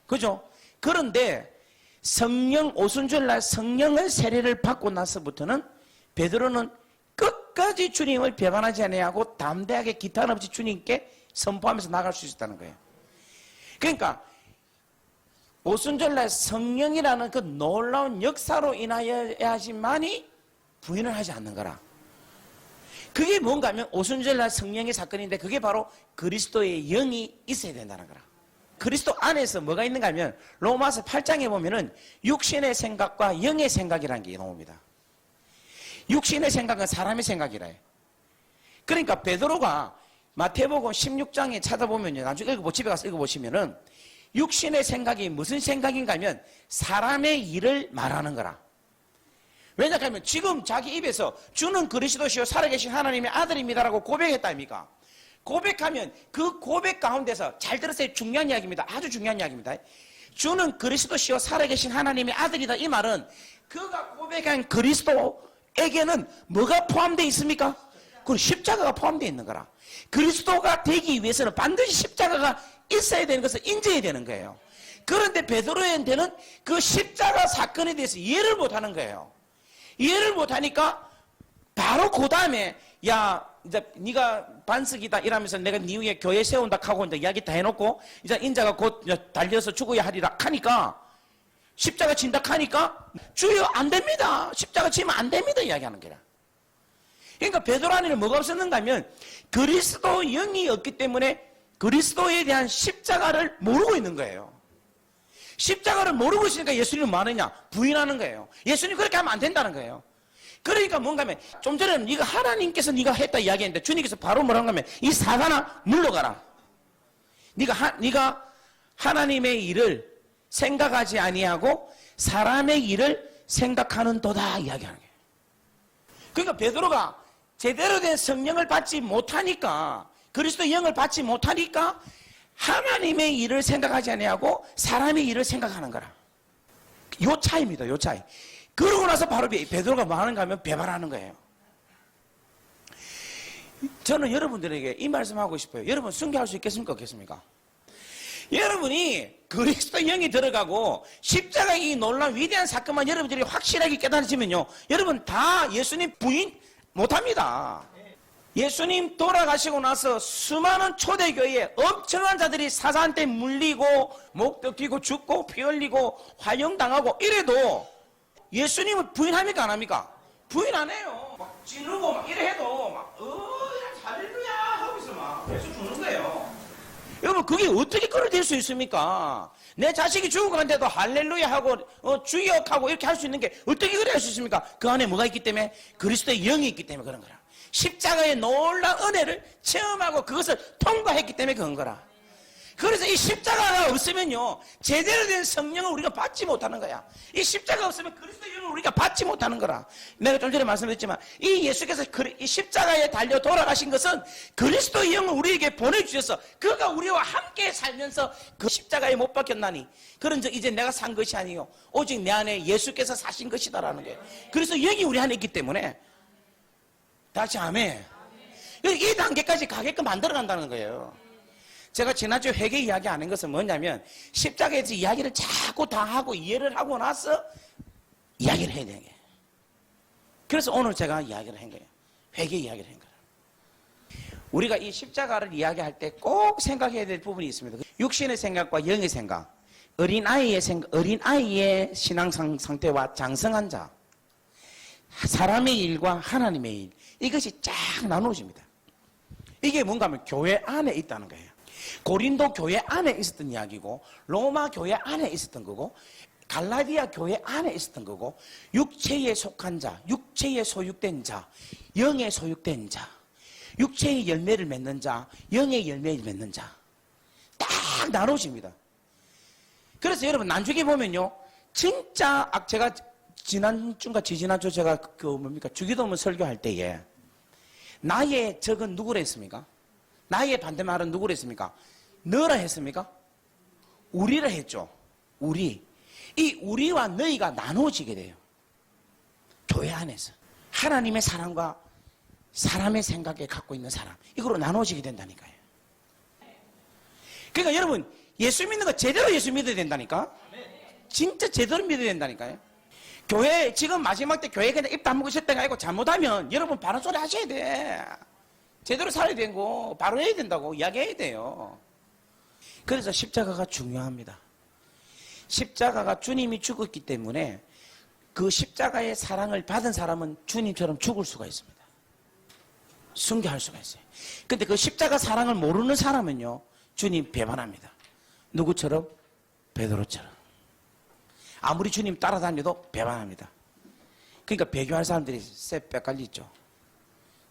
그죠? 그런데 성령 오순절날 성령의 세례를 받고 나서부터는 베드로는 끝까지 주님을 배반하지 아니하고 담대하게 기탄 없이 주님께 선포하면서 나갈 수 있었다는 거예요. 그러니까 오순절날 성령이라는 그 놀라운 역사로 인하여야지만이 부인을 하지 않는 거라. 그게 뭔가 하면 오순절날 성령의 사건인데 그게 바로 그리스도의 영이 있어야 된다는 거라. 그리스도 안에서 뭐가 있는가 하면 로마서 8장에 보면은 육신의 생각과 영의 생각이라는 게 나옵니다. 육신의 생각은 사람의 생각이라 해요. 그러니까 베드로가 마태복음 16장에 찾아보면요. 나중에 집에 가서 읽어보시면은 육신의 생각이 무슨 생각인가 하면 사람의 일을 말하는 거라. 왜냐하면 지금 자기 입에서 주는 그리스도시요 살아계신 하나님의 아들입니다라고 고백했다 아닙니까? 고백하면 그 고백 가운데서 잘 들으세요. 중요한 이야기입니다. 아주 중요한 이야기입니다. 주는 그리스도시요 살아계신 하나님의 아들이다. 이 말은 그가 고백한 그리스도에게는 뭐가 포함되어 있습니까? 그 십자가가 포함되어 있는 거라. 그리스도가 되기 위해서는 반드시 십자가가 있어야 되는 것을 인정해야 되는 거예요. 그런데 베드로한테는 그 십자가 사건에 대해서 이해를 못하는 거예요. 이해를 못하니까 바로 그 다음에 야 이제 네가 반석이다 이러면서 내가 네 위에 교회 세운다 하고 이제 이야기 다 해놓고 이제 인자가 곧 달려서 죽어야 하리라 하니까 십자가 진다 하니까 주여 안 됩니다. 십자가 지면 안 됩니다 이야기하는 거라. 그러니까 베드로 안에는 뭐가 없었는가 하면 그리스도 영이 없기 때문에 그리스도에 대한 십자가를 모르고 있는 거예요. 십자가를 모르고 있으니까 예수님은 뭐 하느냐? 부인하는 거예요. 예수님 그렇게 하면 안 된다는 거예요. 그러니까 뭔가 하면 좀 전에는 네가 하나님께서 네가 했다 이야기했는데 주님께서 바로 뭐라고 하면 이 사단아 물러가라. 네가 하나님의 일을 생각하지 아니하고 사람의 일을 생각하는도다 이야기하는 거예요. 그러니까 베드로가 제대로 된 성령을 받지 못하니까 그리스도의 영을 받지 못하니까 하나님의 일을 생각하지 아니하고 사람의 일을 생각하는 거라. 요 차이입니다. 요 차이. 그러고 나서 바로 베드로가 뭐 하는가 하면 배반하는 거예요. 저는 여러분들에게 이 말씀하고 싶어요. 여러분 순교할 수 있겠습니까? 없겠습니까? 여러분이 그리스도 영이 들어가고 십자가의 이 놀라운 위대한 사건만 여러분들이 확실하게 깨달으시면요, 여러분 다 예수님 부인 못합니다. 예수님 돌아가시고 나서 수많은 초대교회에 엄청난 자들이 사자한테 물리고 목 뜯기고 죽고 피 흘리고 화형당하고 이래도 예수님을 부인합니까 안 합니까? 부인 안 해요. 막 찌르고 막 이래 해도 막 할렐루야 하고 있어 막 계속 죽는 거예요. 여러분 그게 어떻게 끌어들 수 있습니까? 내 자식이 죽은 건데도 할렐루야 하고 주역하고 이렇게 할 수 있는 게 어떻게 그래 할 수 있습니까? 그 안에 뭐가 있기 때문에 그리스도의 영이 있기 때문에 그런 거라. 십자가의 놀라운 은혜를 체험하고 그것을 통과했기 때문에 그런 거라. 그래서 이 십자가가 없으면요 제대로 된 성령을 우리가 받지 못하는 거야. 이 십자가 없으면 그리스도의 영을 우리가 받지 못하는 거라. 내가 좀 전에 말씀드렸지만 이 예수께서 이 십자가에 달려 돌아가신 것은 그리스도의 영을 우리에게 보내주셔서 그가 우리와 함께 살면서 그 십자가에 못 박혔나니 그런즉 이제 내가 산 것이 아니요 오직 내 안에 예수께서 사신 것이다라는 거예요. 그래서 영이 우리 안에 있기 때문에 다시 아멘. 이 단계까지 가게끔 만들어 간다는 거예요. 제가 지난주 회개 이야기 안 한 것은 뭐냐면 십자가에서 이야기를 자꾸 다 하고 이해를 하고 나서 이야기를 해야 되는 거예요. 그래서 오늘 제가 이야기를 한 거예요. 회개 이야기를 한 거예요. 우리가 이 십자가를 이야기할 때 꼭 생각해야 될 부분이 있습니다. 육신의 생각과 영의 생각, 어린아이의 신앙 상태와 장성한 자, 사람의 일과 하나님의 일, 이것이 쫙 나누어집니다. 이게 뭔가 하면 교회 안에 있다는 거예요. 고린도 교회 안에 있었던 이야기고 로마 교회 안에 있었던 거고 갈라디아 교회 안에 있었던 거고 육체에 속한 자, 육체에 소유된 자, 영에 소유된 자, 육체의 열매를 맺는 자, 영의 열매를 맺는 자 딱 나눠집니다. 그래서 여러분 나중에 보면요 진짜 제가 지난주인가 지지난주 제가 주기도문 설교할 때에 나의 적은 누구라 했습니까? 나의 반대말은 누구라 했습니까? 너라 했습니까? 우리라 했죠. 우리. 이 우리와 너희가 나눠지게 돼요. 교회 안에서. 하나님의 사랑과 사람의 생각에 갖고 있는 사람. 이거로 나눠지게 된다니까요. 그러니까 여러분, 예수 믿는 거 제대로 예수 믿어야 된다니까? 진짜 제대로 믿어야 된다니까요? 교회, 지금 마지막 때 교회 그냥 입 다물고 있을 때가 아니고 잘못하면 여러분 바른 소리 하셔야 돼. 제대로 살아야 되고 바로 해야 된다고 이야기해야 돼요. 그래서 십자가가 중요합니다. 십자가가 주님이 죽었기 때문에 그 십자가의 사랑을 받은 사람은 주님처럼 죽을 수가 있습니다. 순교할 수가 있어요. 근데 그 십자가 사랑을 모르는 사람은요 주님 배반합니다. 누구처럼? 베드로처럼. 아무리 주님 따라다녀도 배반합니다. 그러니까 배교할 사람들이 쎄 빽깔리죠.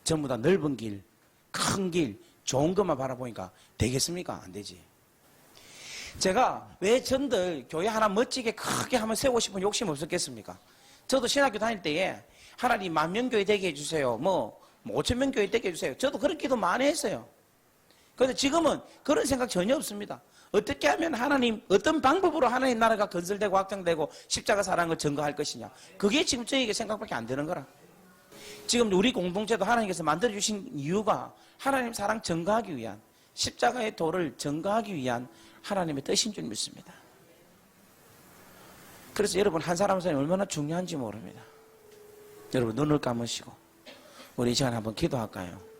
전부 다 넓은 길, 큰 길, 좋은 것만 바라보니까 되겠습니까? 안 되지. 제가 왜 전들 교회 하나 멋지게 크게 한번 세우고 싶은 욕심 없었겠습니까? 저도 신학교 다닐 때에 하나님 10,000명 교회 되게 해주세요. 5,000명 교회 되게 해주세요. 저도 그런 기도 많이 했어요. 그런데 지금은 그런 생각 전혀 없습니다. 어떻게 하면 하나님, 어떤 방법으로 하나님 나라가 건설되고 확장되고 십자가 사랑을 증거할 것이냐. 그게 지금 저에게 생각밖에 안 되는 거라. 지금 우리 공동체도 하나님께서 만들어주신 이유가 하나님 사랑 증거하기 위한, 십자가의 도를 증거하기 위한 하나님의 뜻인 줄 믿습니다. 그래서 여러분, 한 사람 한 사람이 얼마나 중요한지 모릅니다. 여러분, 눈을 감으시고 우리 이 시간에 한번 기도할까요?